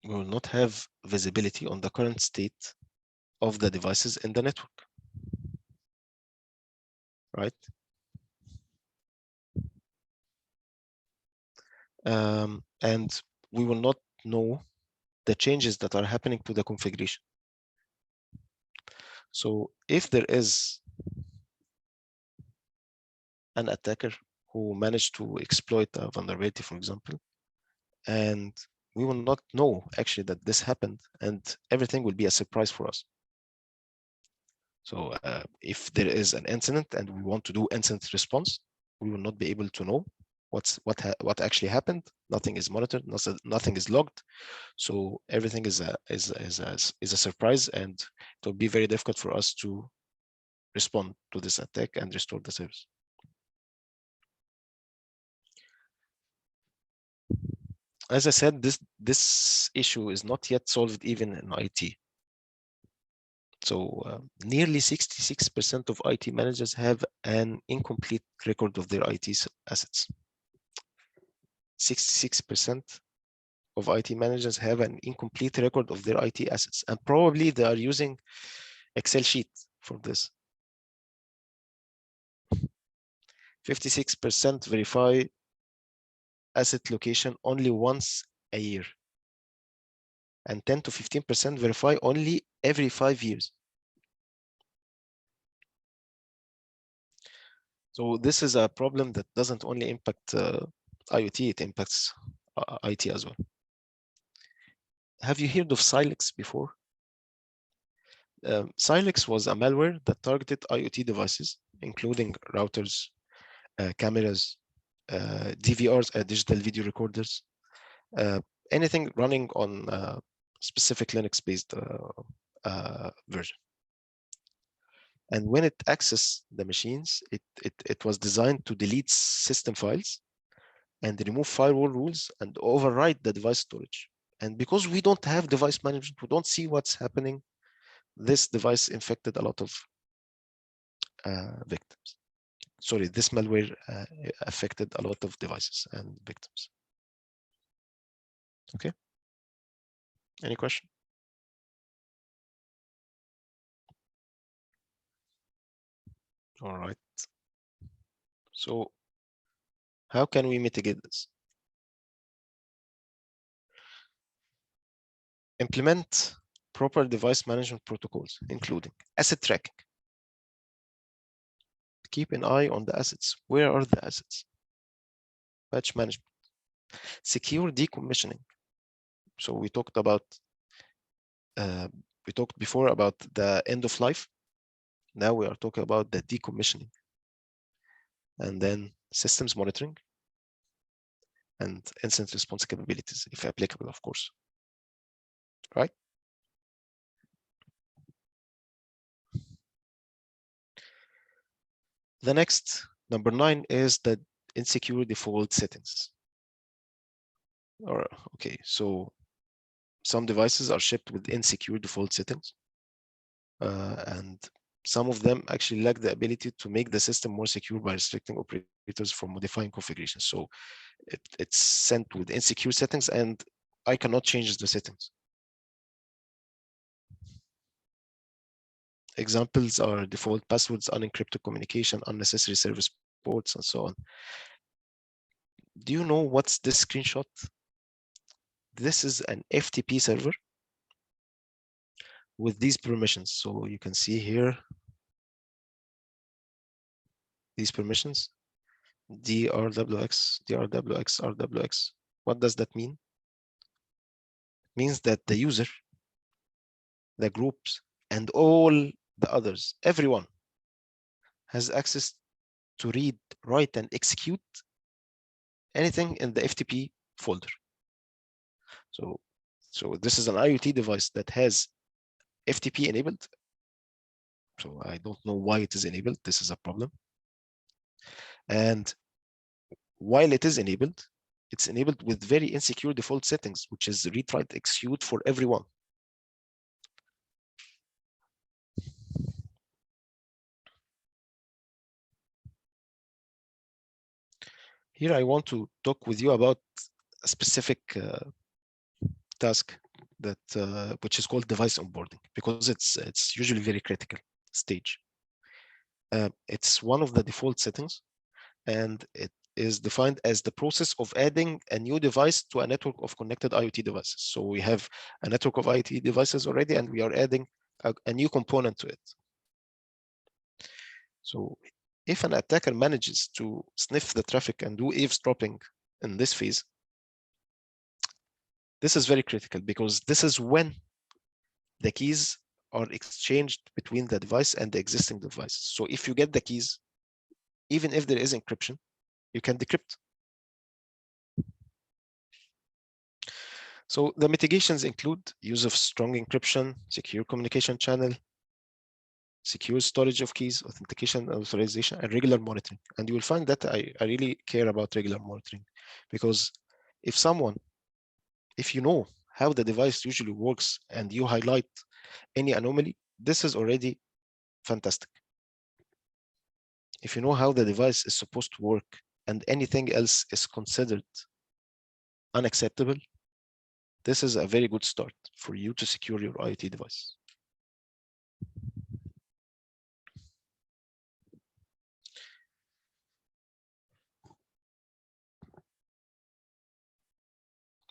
We will not have visibility on the current state of the devices in the network, right? And we will not know the changes that are happening to the configuration. So if there is an attacker who managed to exploit a vulnerability, for example, and we will not know actually that this happened, and everything will be a surprise for us. So if there is an incident and we want to do incident response, we will not be able to know what actually happened. Nothing is monitored, nothing is logged. So everything is a surprise, and it will be very difficult for us to respond to this attack and restore the service. As I said, this issue is not yet solved even in IT. So nearly 66% of IT managers have an incomplete record of their IT assets. 66% of IT managers have an incomplete record of their IT assets, and probably they are using Excel sheet for this. 56% verify asset location only once a year, and 10 to 15% verify only every 5 years. So this is a problem that doesn't only impact IoT, it impacts IT as well. Have you heard of Silex before? Silex was a malware that targeted IoT devices, including routers, cameras, DVRs, digital video recorders, anything running on specific Linux-based version. And when it accessed the machines, it was designed to delete system files and remove firewall rules and override the device storage. And because we don't have device management, we don't see what's happening, this device infected a lot of victims. Sorry, this malware affected a lot of devices and victims. Okay. Any question? All right. So how can we mitigate this? Implement proper device management protocols, including asset tracking. Keep an eye on the assets. Where are the assets? Patch management. Secure decommissioning. So we talked before about the end of life. Now we are talking about the decommissioning. And then systems monitoring and incident response capabilities, if applicable, of course. Right? The next, number 9, is the insecure default settings. Okay, so some devices are shipped with insecure default settings, and some of them actually lack the ability to make the system more secure by restricting operators from modifying configurations. So it's sent with insecure settings, and I cannot change the settings. Examples are default passwords, unencrypted communication, unnecessary service ports, and so on. Do you know what's this screenshot? This is an FTP server with these permissions. So you can see here these permissions: drwx, drwx, rwx. What does that mean? It means that the user, the groups, and all the others, everyone has access to read, write, and execute anything in the FTP folder. So this is an IoT device that has FTP enabled. So I don't know why it is enabled. This is a problem. And while it is enabled, it's enabled with very insecure default settings, which is read, write, execute for everyone. Here I want to talk with you about a specific task that which is called device onboarding, because it's usually very critical stage. It's one of the default settings, and it is defined as the process of adding a new device to a network of connected IoT devices. So we have a network of IoT devices already, and we are adding a new component to it. So if an attacker manages to sniff the traffic and do eavesdropping in this phase, this is very critical because this is when the keys are exchanged between the device and the existing device. So if you get the keys, even if there is encryption, you can decrypt. So the mitigations include use of strong encryption, secure communication channel, secure storage of keys, authentication, authorization, and regular monitoring. And you will find that I really care about regular monitoring because if you know how the device usually works and you highlight any anomaly, this is already fantastic. If you know how the device is supposed to work and anything else is considered unacceptable, this is a very good start for you to secure your IoT device.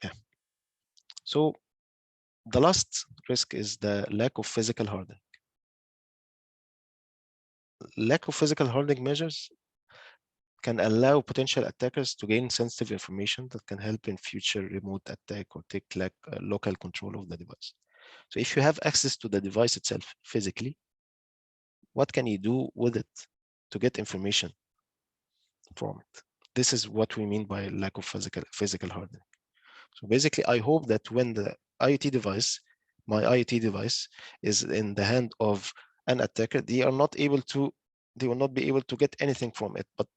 Yeah. So the last risk is the lack of physical hardening. Lack of physical hardening measures can allow potential attackers to gain sensitive information that can help in future remote attack or take local control of the device. So if you have access to the device itself physically, what can you do with it to get information from it? This is what we mean by lack of physical hardening. So basically, I hope that when the IoT device, my IoT device, is in the hand of an attacker, they will not be able to get anything from it. But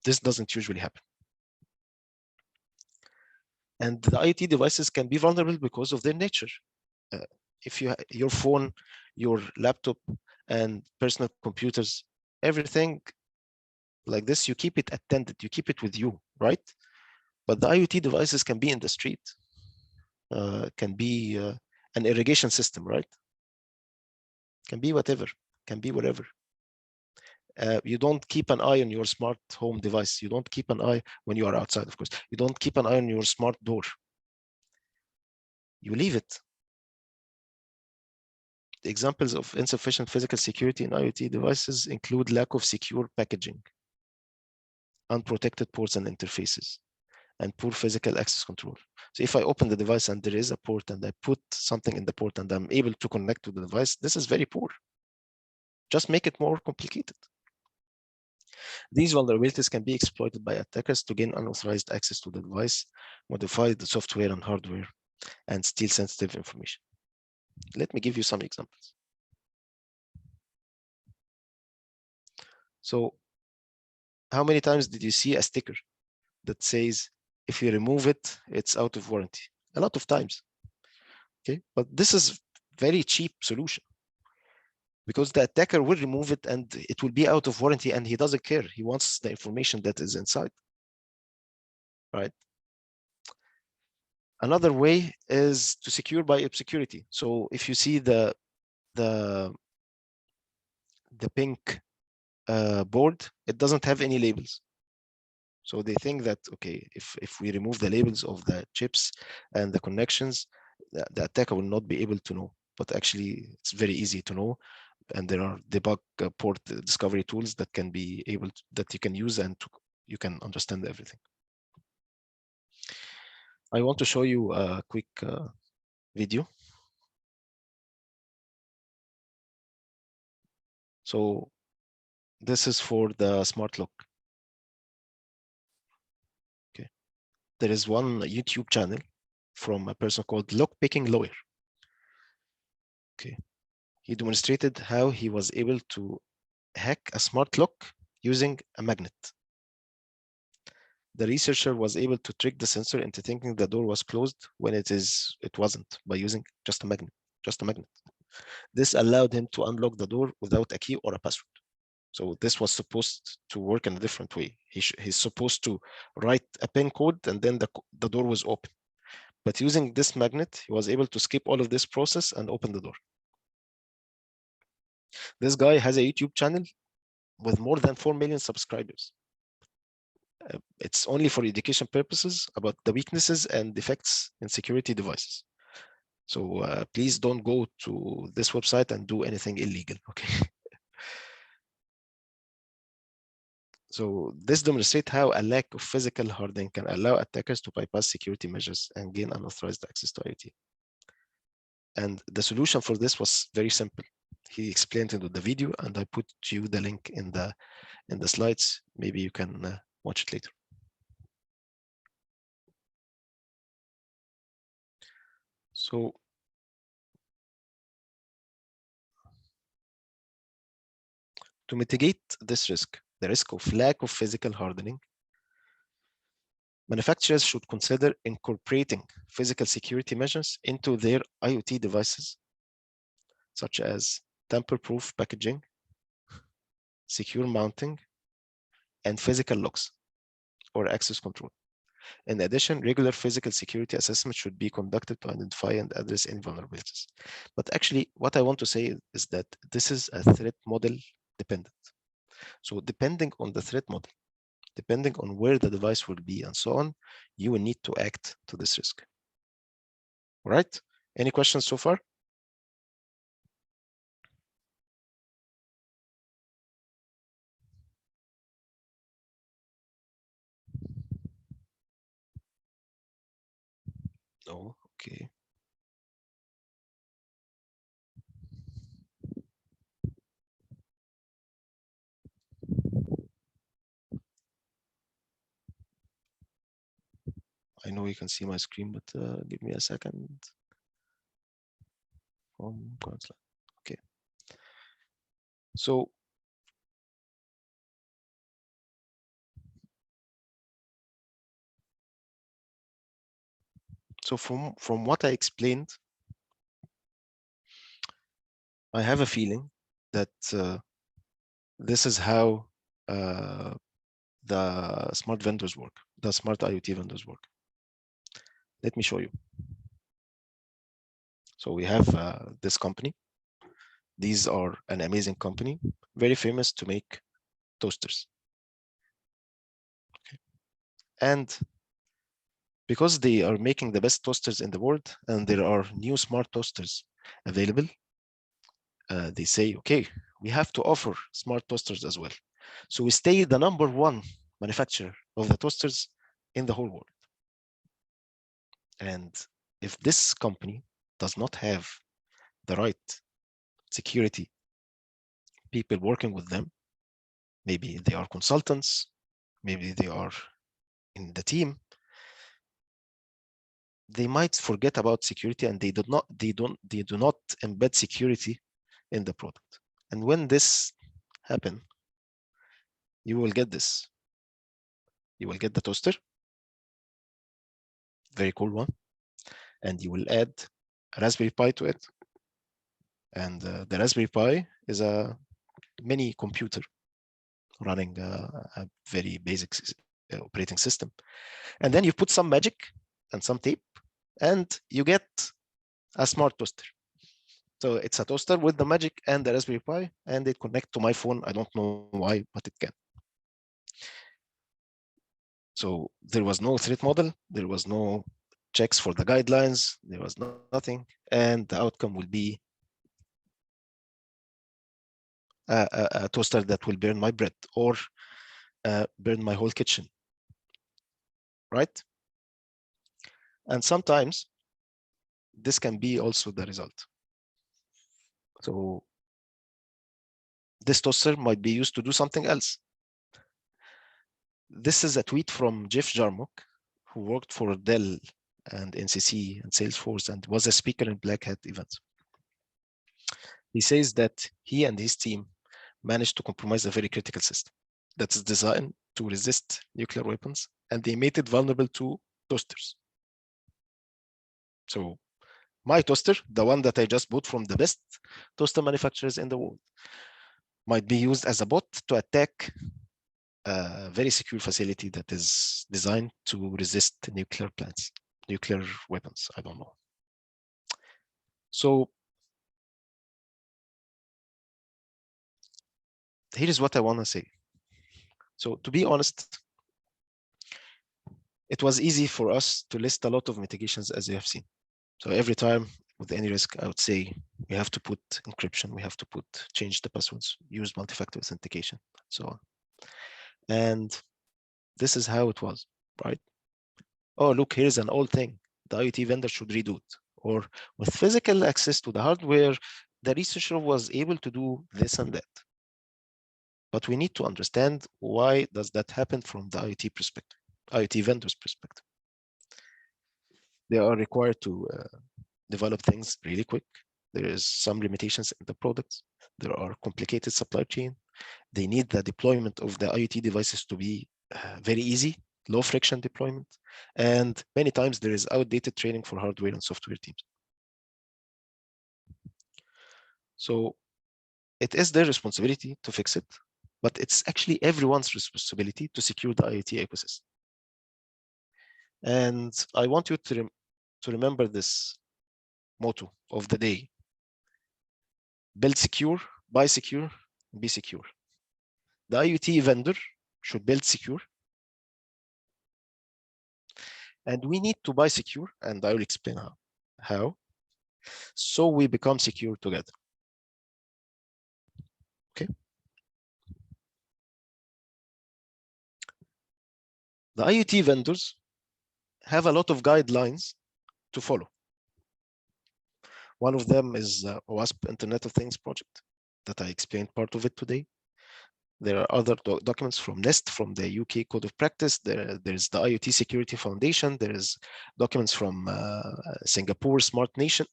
this doesn't usually happen. And the IoT devices can be vulnerable because of their nature. If your phone, your laptop, and personal computers, everything like this, you keep it attended, you keep it with you, right? But the IoT devices can be in the street, can be an irrigation system, right? Can be whatever, can be whatever. You don't keep an eye on your smart home device. You don't keep an eye when you are outside, of course. You don't keep an eye on your smart door. You leave it. The examples of insufficient physical security in IoT devices include lack of secure packaging, unprotected ports and interfaces, and poor physical access control. So if I open the device and there is a port and I put something in the port and I'm able to connect to the device, this is very poor. Just make it more complicated. These vulnerabilities can be exploited by attackers to gain unauthorized access to the device, modify the software and hardware, and steal sensitive information. Let me give you some examples. So how many times did you see a sticker that says, if you remove it, it's out of warranty? A lot of times. Okay, but this is very cheap solution because the attacker will remove it and it will be out of warranty and he doesn't care. He wants the information that is inside, right? Another way is to secure by obscurity. So if you see the pink board, it doesn't have any labels. So they think that, okay, if we remove the labels of the chips and the connections, the attacker will not be able to know. But actually, it's very easy to know. And there are debug port discovery tools that can be able to, that you can use and you can understand everything. I want to show you a quick video. So this is for the smart lock. Okay, there is one YouTube channel from a person called Lockpicking Lawyer. Okay, he demonstrated how he was able to hack a smart lock using a magnet. The researcher was able to trick the sensor into thinking the door was closed when it wasn't, by using just a magnet. This allowed him to unlock the door without a key or a password. So this was supposed to work in a different way. He's supposed to write a PIN code and then the door was open. But using this magnet, he was able to skip all of this process and open the door. This guy has a YouTube channel with more than 4 million subscribers. It's only for education purposes about the weaknesses and defects in security devices. So please don't go to this website and do anything illegal, okay? So this demonstrates how a lack of physical hardening can allow attackers to bypass security measures and gain unauthorized access to IoT. And the solution for this was very simple. He explained it in the video, and I put you the link in the slides. Maybe you can watch it later. So to mitigate this risk, the risk of lack of physical hardening, manufacturers should consider incorporating physical security measures into their IoT devices, such as tamper-proof packaging, secure mounting, and physical locks or access control. In addition, regular physical security assessments should be conducted to identify and address any vulnerabilities. But actually, what I want to say is that this is a threat model dependent. So depending on the threat model, depending on where the device will be and so on, you will need to act to this risk. All right? Any questions so far? No, okay. I know you can see my screen, but give me a second. Okay. So from what I explained, I have a feeling that this is how the smart vendors work, the smart IoT vendors work. Let me show you. So we have this company. These are an amazing company, very famous to make toasters. Okay. And because they are making the best toasters in the world and there are new smart toasters available, they say, okay, we have to offer smart toasters as well. So we stay the #1 manufacturer of the toasters in the whole world. And if this company does not have the right security people working with them, maybe they are consultants, maybe they are in the team, they might forget about security and they do not embed security in the product. And when this happens, you will get this. You will get the toaster, very cool one, and you will add a Raspberry Pi to it. And the Raspberry Pi is a mini computer running a very basic operating system. And then you put some magic and some tape, and you get a smart toaster. So it's a toaster with the magic and the Raspberry Pi, and it connects to my phone. I don't know why, but it can. So there was no threat model. There was no checks for the guidelines. There was nothing. And the outcome will be a toaster that will burn my bread or burn my whole kitchen, right? And sometimes this can be also the result. So this toaster might be used to do something else. This is a tweet from Jeff Jarmuck, who worked for Dell and NCC and Salesforce and was a speaker in Black Hat events. He says that he and his team managed to compromise a very critical system that is designed to resist nuclear weapons, and they made it vulnerable to toasters. So my toaster, the one that I just bought from the best toaster manufacturers in the world, might be used as a bot to attack a very secure facility that is designed to resist nuclear plants, nuclear weapons, I don't know. So here is what I want to say. So to be honest, it was easy for us to list a lot of mitigations, as you have seen. So every time with any risk, I would say we have to put encryption, we have to change the passwords, use multi-factor authentication, so on. And this is how it was, right? Oh, look, here's an old thing. The IoT vendor should redo it. Or with physical access to the hardware, the researcher was able to do this and that. But we need to understand why does that happen from the IoT perspective, IoT vendor's perspective. They are required to develop things really quick. There is some limitations in the products. There are complicated supply chain. They need the deployment of the IoT devices to be very easy, low friction deployment. And many times there is outdated training for hardware and software teams. So it is their responsibility to fix it, but it's actually everyone's responsibility to secure the IoT ecosystem. And I want you to remember this motto of the day: build secure, buy secure, be secure. The IoT vendor should build secure, and we need to buy secure, and I will explain how, so we become secure together. Okay. The IoT vendors have a lot of guidelines to follow. One of them is OWASP Internet of Things project that I explained part of it today. There are other documents from NIST, from the UK Code of Practice. There's the IoT Security Foundation. There is documents from Singapore Smart Nation.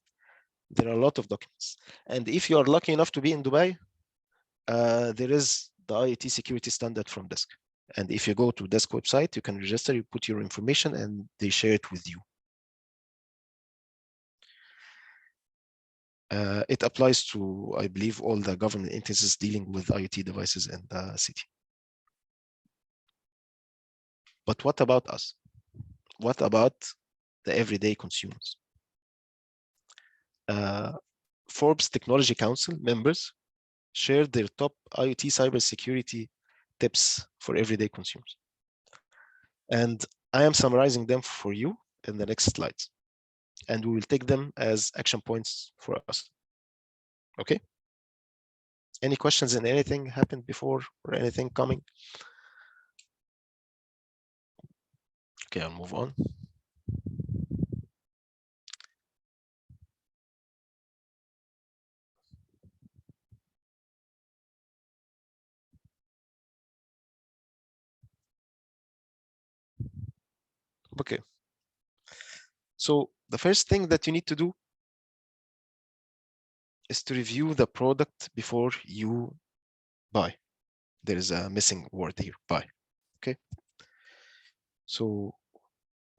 There are a lot of documents. And if you are lucky enough to be in Dubai, there is the IoT security standard from DESC. And if you go to DESC website, you can register, you put your information, and they share it with you. It applies to, I believe, all the government entities dealing with IoT devices in the city. But what about us? What about the everyday consumers? Forbes Technology Council members shared their top IoT cybersecurity tips for everyday consumers. And I am summarizing them for you in the next slides. And we will take them as action points for us. Okay? Any questions in anything happened before or anything coming? Okay, I'll move on. Okay. So the first thing that you need to do is to review the product before you buy. There is a missing word here, buy. Okay. So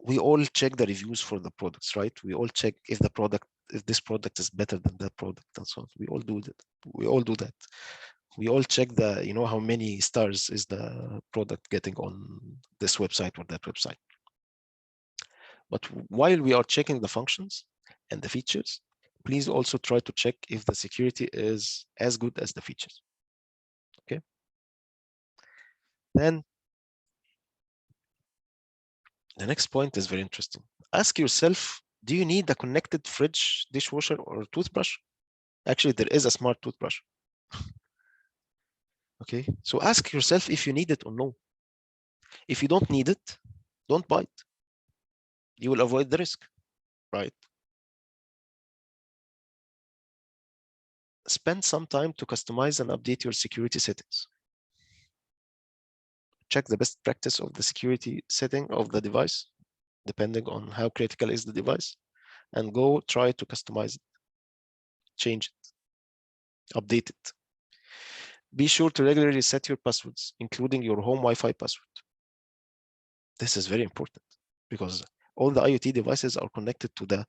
we all check the reviews for the products, right? We all check if this product is better than that product and so on. We all do that. We all do that. We all check how many stars is the product getting on this website or that website. But while we are checking the functions and the features, please also try to check if the security is as good as the features. Okay. Then the next point is very interesting. Ask yourself, do you need a connected fridge, dishwasher, or toothbrush? Actually, there is a smart toothbrush. Okay, so ask yourself if you need it or no. If you don't need it, don't buy it. You will avoid the risk, right? Spend some time to customize and update your security settings. Check the best practice of the security setting of the device, depending on how critical is the device, and go try to customize it, change it, update it. Be sure to regularly set your passwords, including your home Wi-Fi password. This is very important because all the IoT devices are connected to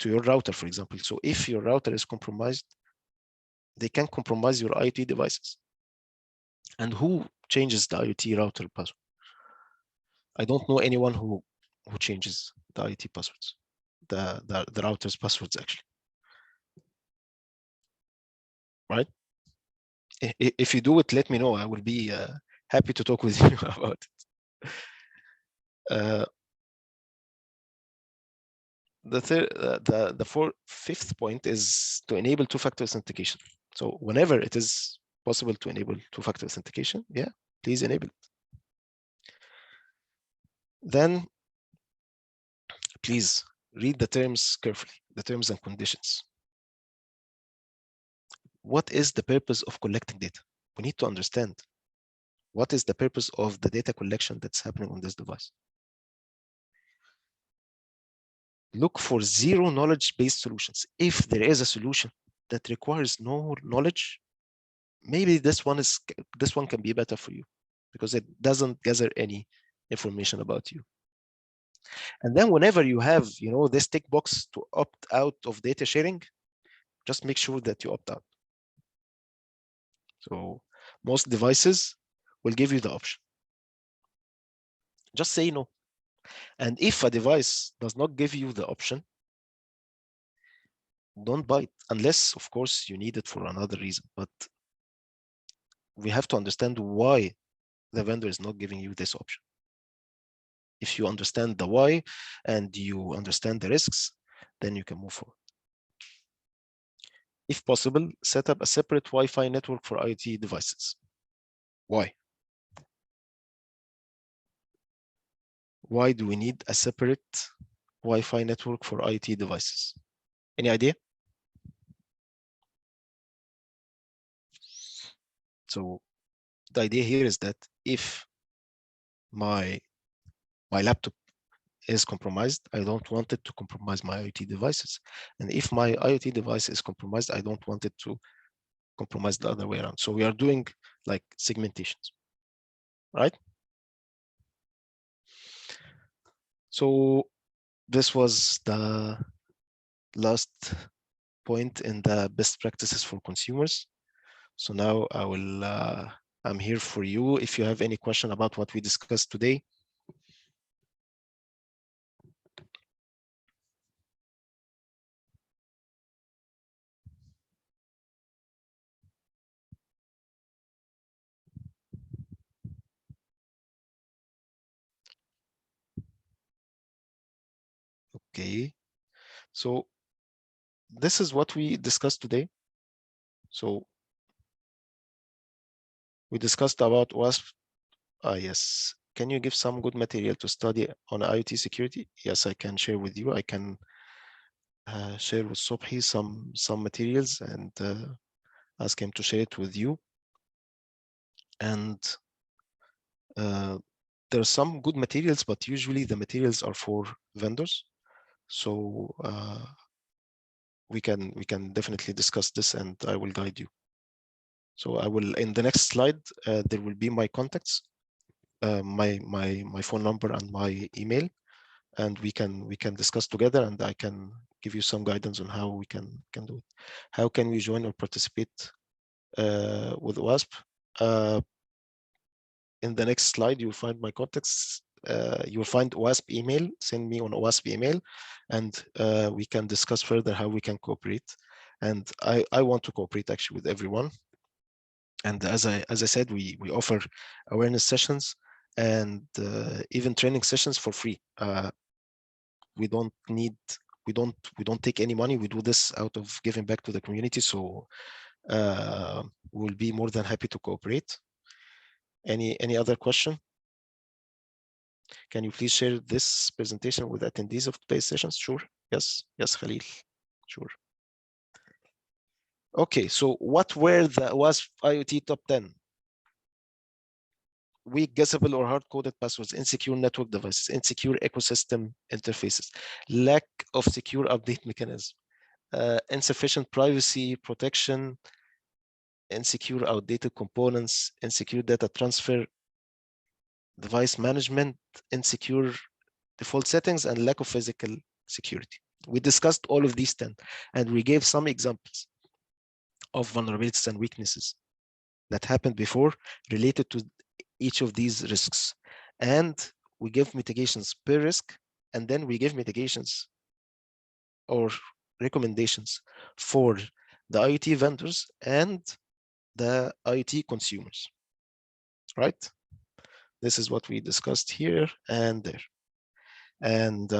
your router, for example. So if your router is compromised, they can compromise your IoT devices. And who changes the IoT router password? I don't know anyone who changes the IoT passwords, the router's passwords, actually. Right? If you do it, let me know. I will be happy to talk with you about it. The fifth point is to enable two-factor authentication. So whenever it is possible to enable two-factor authentication, yeah, please enable it. Then please read the terms carefully, the terms and conditions. What is the purpose of collecting data? We need to understand what is the purpose of the data collection that's happening on this device. Look for zero knowledge-based solutions. If there is a solution that requires no knowledge, maybe this one can be better for you because it doesn't gather any information about you. And then whenever you have, this tick box to opt out of data sharing, just make sure that you opt out. So most devices will give you the option. Just say no. And if a device does not give you the option, don't buy it, unless, of course, you need it for another reason. But we have to understand why the vendor is not giving you this option. If you understand the why and you understand the risks, then you can move forward. If possible, set up a separate Wi-Fi network for IoT devices. Why? Why do we need a separate Wi-Fi network for IoT devices? Any idea? So the idea here is that if my laptop is compromised, I don't want it to compromise my IoT devices. And if my IoT device is compromised, I don't want it to compromise the other way around. So we are doing like segmentations, right? So this was the last point in the best practices for consumers. So now I'm here for you. If you have any question about what we discussed today. Okay, so this is what we discussed today. So we discussed about OWASP. Yes. Can you give some good material to study on IoT security? Yes, I can share with you. I can share with Sobhi some materials and ask him to share it with you. And there are some good materials, but usually the materials are for vendors. So we can definitely discuss this, and I will guide you. So I will, in the next slide, there will be my contacts, my phone number and my email, and we can discuss together, and I can give you some guidance on how we can do it. How can we join or participate with OWASP? In the next slide, you'll find my contacts. You'll find OWASP email. Send me on OWASP email, and we can discuss further how we can cooperate. And I want to cooperate actually with everyone. And as I said, we offer awareness sessions and even training sessions for free. We don't take any money. We do this out of giving back to the community. So we'll be more than happy to cooperate. Any other question? Can you please share this presentation with attendees of today's sessions? Sure. Yes, Khalil. Sure. Okay, so what were the OWASP IoT top 10? Weak, guessable, or hard-coded passwords, insecure network devices, insecure ecosystem interfaces, lack of secure update mechanism, insufficient privacy protection, insecure outdated components, insecure data transfer, device management, insecure default settings, and lack of physical security. We discussed all of these 10, and we gave some examples of vulnerabilities and weaknesses that happened before related to each of these risks. And we give mitigations per risk, and then we give mitigations or recommendations for the IoT vendors and the IoT consumers, right? This is what we discussed here and there. And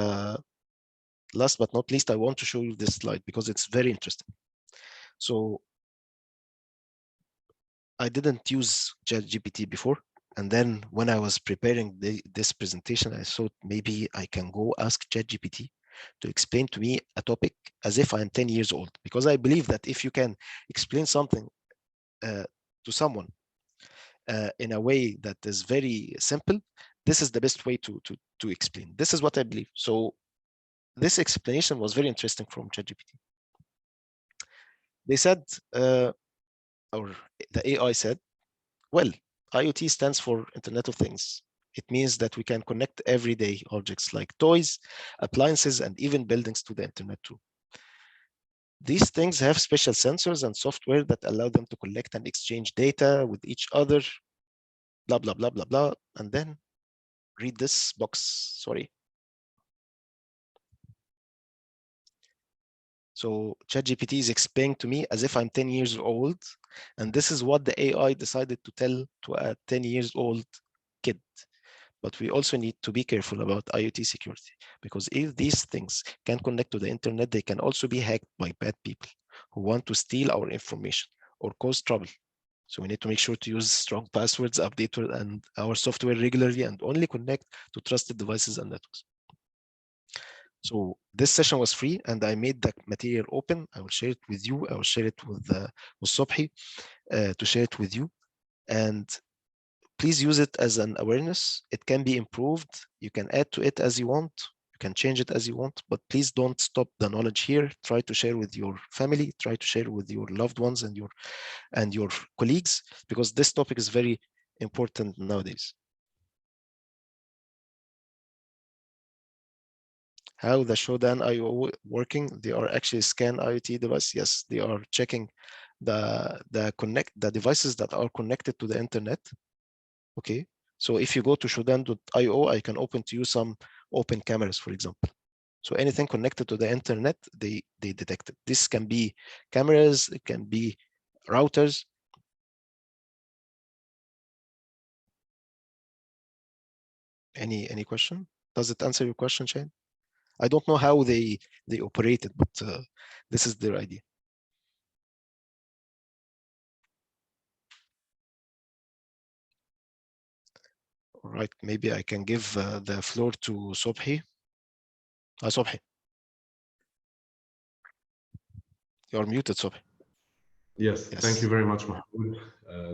last but not least, I want to show you this slide because it's very interesting. So I didn't use ChatGPT before. And then when I was preparing this presentation, I thought maybe I can go ask ChatGPT to explain to me a topic as if I'm 10 years old, because I believe that if you can explain something to someone in a way that is very simple, this is the best way to explain. This is what I believe. So this explanation was very interesting from ChatGPT. They said, or the AI said, well, IoT stands for Internet of Things. It means that we can connect everyday objects like toys, appliances, and even buildings to the internet too. These things have special sensors and software that allow them to collect and exchange data with each other, blah, blah, blah, blah, blah. And then read this box, sorry. So ChatGPT is explaining to me as if I'm 10 years old, and this is what the AI decided to tell to a 10 years old kid. But we also need to be careful about IoT security, because if these things can connect to the internet, they can also be hacked by bad people who want to steal our information or cause trouble. So we need to make sure to use strong passwords, update and our software regularly, and only connect to trusted devices and networks. So this session was free, and I made the material open. I will share it with you. I will share it with Sobhi to share it with you. And please use it as an awareness. It can be improved. You can add to it as you want. You can change it as you want, but please don't stop the knowledge here. Try to share with your family. Try to share with your loved ones and your colleagues, because this topic is very important nowadays. How the Shodan IO working? They are actually scan IoT device. Yes, they are checking the devices that are connected to the internet. Okay, so if you go to shodan.io, I can open to you some open cameras, for example. So anything connected to the internet, they detect it. This can be cameras, it can be routers. Any question? Does it answer your question, Shane? I don't know how they operate it, but this is their idea. All right, maybe I can give the floor to Sobhi. Sobhi, you're muted, Sobhi. Yes, thank you very much, Mahmoud.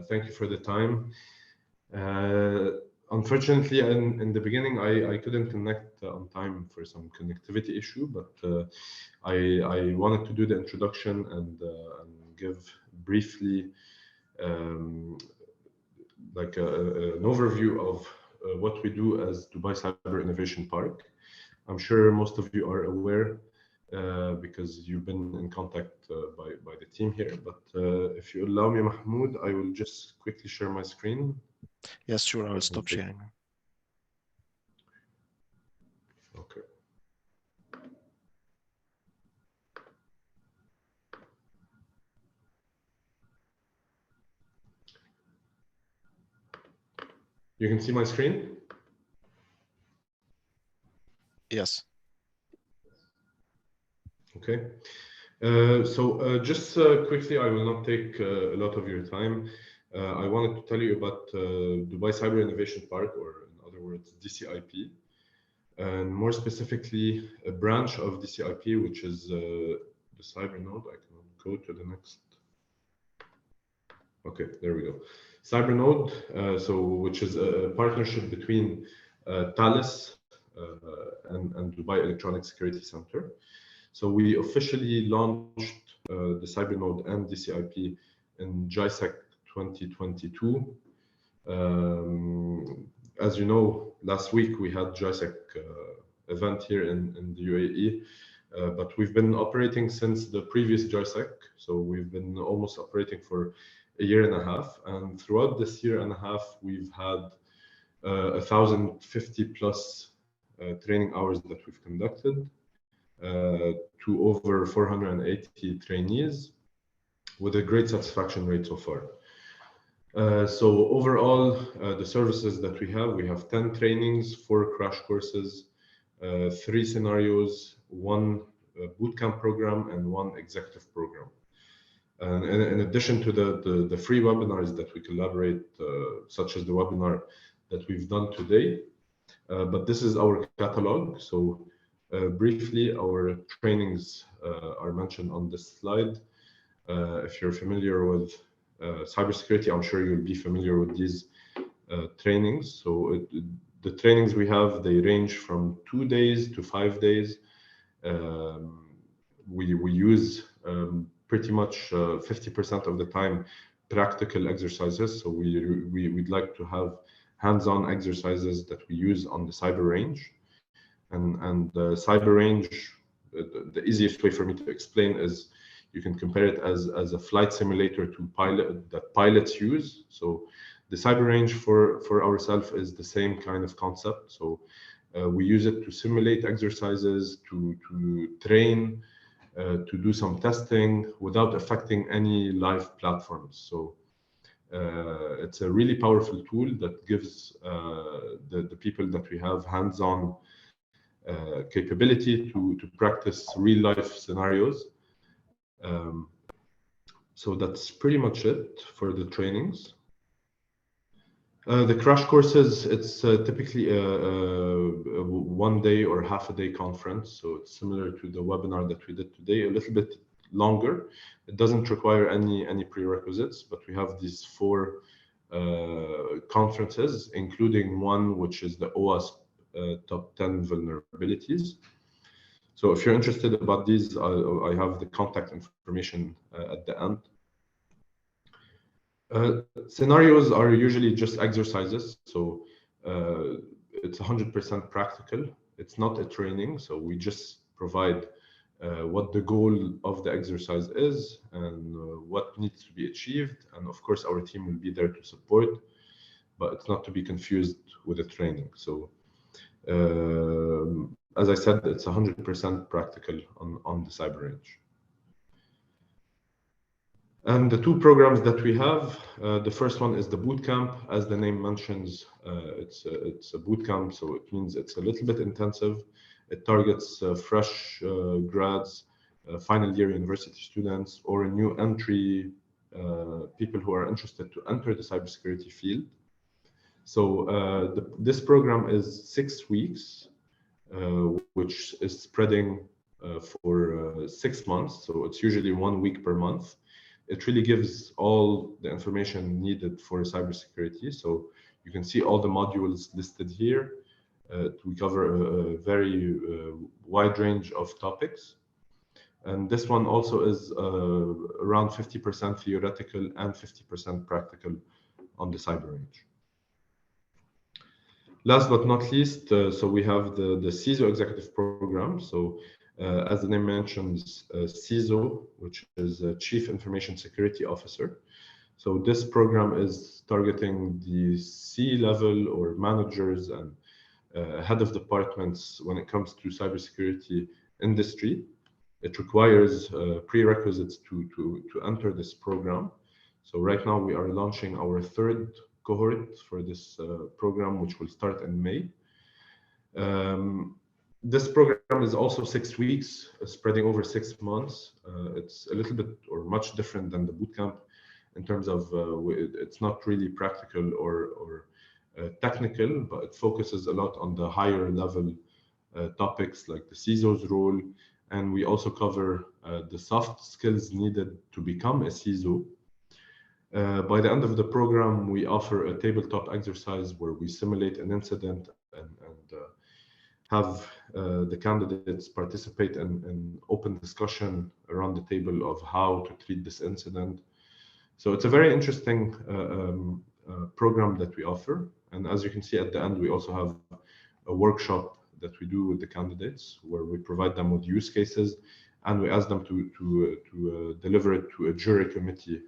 Thank you for the time. Unfortunately, in the beginning, I couldn't connect on time for some connectivity issue, but I wanted to do the introduction and give briefly like an overview of what we do as Dubai Cyber Innovation Park. I'm sure most of you are aware because you've been in contact by the team here. But if you allow me, Mahmoud, I will just quickly share my screen. Yes, sure. I will stop sharing. Okay. You can see my screen? Yes. Okay. Just quickly, I will not take a lot of your time. I wanted to tell you about Dubai Cyber Innovation Park, or in other words, DCIP, and more specifically, a branch of DCIP, which is the Cyber Node. I can go to the next. Okay, there we go. Cyber Node, which is a partnership between Thales and Dubai Electronic Security Center. So we officially launched the Cybernode and DCIP in JISEC 2022. As you know, last week we had JISEC event here in the UAE, but we've been operating since the previous JISEC. So we've been almost operating for a year and a half. And throughout this year and a half, we've had 1,050 plus training hours that we've conducted. To over 480 trainees with a great satisfaction rate so far. So overall, the services that we have 10 trainings, 4 crash courses, 3 scenarios, 1 bootcamp program, and 1 executive program. And in addition to the free webinars that we collaborate, such as the webinar that we've done today, but this is our catalog. So briefly, our trainings are mentioned on this slide. If you're familiar with cybersecurity, I'm sure you'll be familiar with these trainings. So the trainings we have, they range from 2 days to 5 days. We use pretty much 50% of the time practical exercises. So we'd like to have hands-on exercises that we use on the cyber range. And the cyber range, the easiest way for me to explain is you can compare it as a flight simulator to that pilots use. So the cyber range for ourselves is the same kind of concept. So we use it to simulate exercises, to train, to do some testing without affecting any live platforms. So it's a really powerful tool that gives the people that we have hands-on capability to practice real-life scenarios. So that's pretty much it for the trainings. The crash courses, it's typically a 1 day or half a day conference. So it's similar to the webinar that we did today, a little bit longer. It doesn't require any prerequisites, but we have these 4 conferences, including one which is the OWASP top 10 vulnerabilities. So if you're interested about these, I have the contact information at the end. Scenarios are usually just exercises, so it's 100% practical. It's not a training, so we just provide what the goal of the exercise is and what needs to be achieved. And of course, our team will be there to support, but it's not to be confused with a training. So as I said, it's 100% practical on the cyber range. And the 2 programs that we have, the first one is the bootcamp. As the name mentions, it's a bootcamp, so it means it's a little bit intensive. It targets fresh grads, final year university students, or a new entry people who are interested to enter the cybersecurity field. So this program is 6 weeks, which is spreading for 6 months. So it's usually 1 week per month. It really gives all the information needed for cybersecurity. So you can see all the modules listed here. We cover a very wide range of topics. And this one also is around 50% theoretical and 50% practical on the cyber range. Last but not least, so we have the CISO executive program. So as the name mentions, CISO, which is Chief Information Security Officer. So this program is targeting the C-level or managers and head of departments when it comes to cybersecurity industry. It requires prerequisites to enter this program. So right now we are launching our 3rd cohort for this program, which will start in May. This program is also 6 weeks, spreading over 6 months. It's a little bit or much different than the bootcamp in terms of it's not really practical or technical, but it focuses a lot on the higher level topics like the CISO's role. And we also cover the soft skills needed to become a CISO. By the end of the program, we offer a tabletop exercise where we simulate an incident and have the candidates participate in open discussion around the table of how to treat this incident. So it's a very interesting program that we offer. And as you can see at the end, we also have a workshop that we do with the candidates where we provide them with use cases and we ask them to deliver it to a jury committee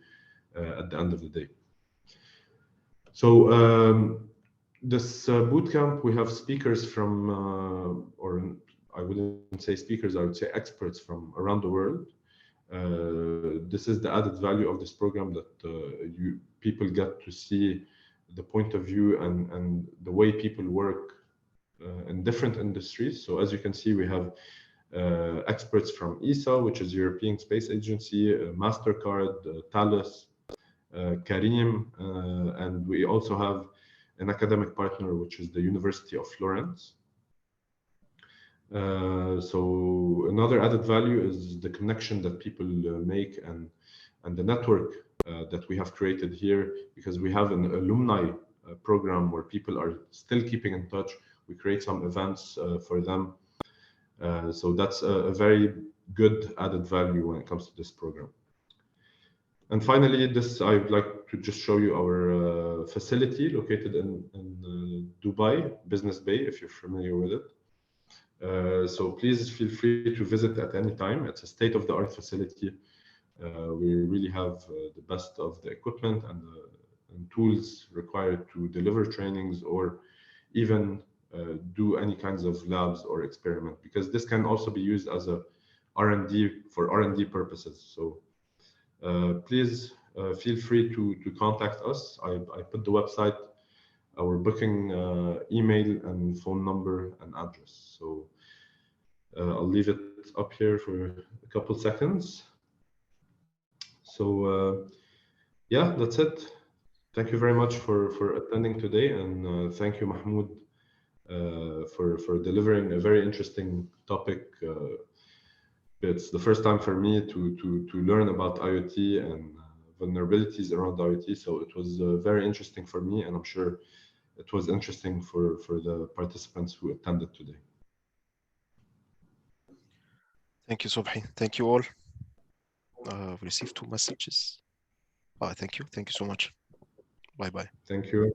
at the end of the day. So this bootcamp, we have speakers from, or I wouldn't say speakers, I would say experts from around the world. This is the added value of this program, that people get to see the point of view and the way people work in different industries. So as you can see, we have experts from ESA, which is European Space Agency, MasterCard, Thales, Karim, and we also have an academic partner, which is the University of Florence. So another added value is the connection that people make and the network that we have created here, because we have an alumni program where people are still keeping in touch. We create some events for them. So that's a very good added value when it comes to this program. And finally, this I would like to just show you our facility located in Dubai, Business Bay, if you're familiar with it. So please feel free to visit at any time. It's a state-of-the-art facility. We really have the best of the equipment and tools required to deliver trainings or even do any kinds of labs or experiment, because this can also be used as a R&D for R&D purposes. So please feel free to contact us. I put the website, our booking email and phone number and address. So I'll leave it up here for a couple seconds. So yeah, that's it. Thank you very much for attending today, and thank you, Mahmoud, for delivering a very interesting topic. It's the first time for me to learn about IoT and vulnerabilities around IoT. So it was very interesting for me, and I'm sure it was interesting for the participants who attended today. Thank you, Subhi. Thank you all. I've received 2 messages. Thank you. Thank you so much. Bye-bye. Thank you.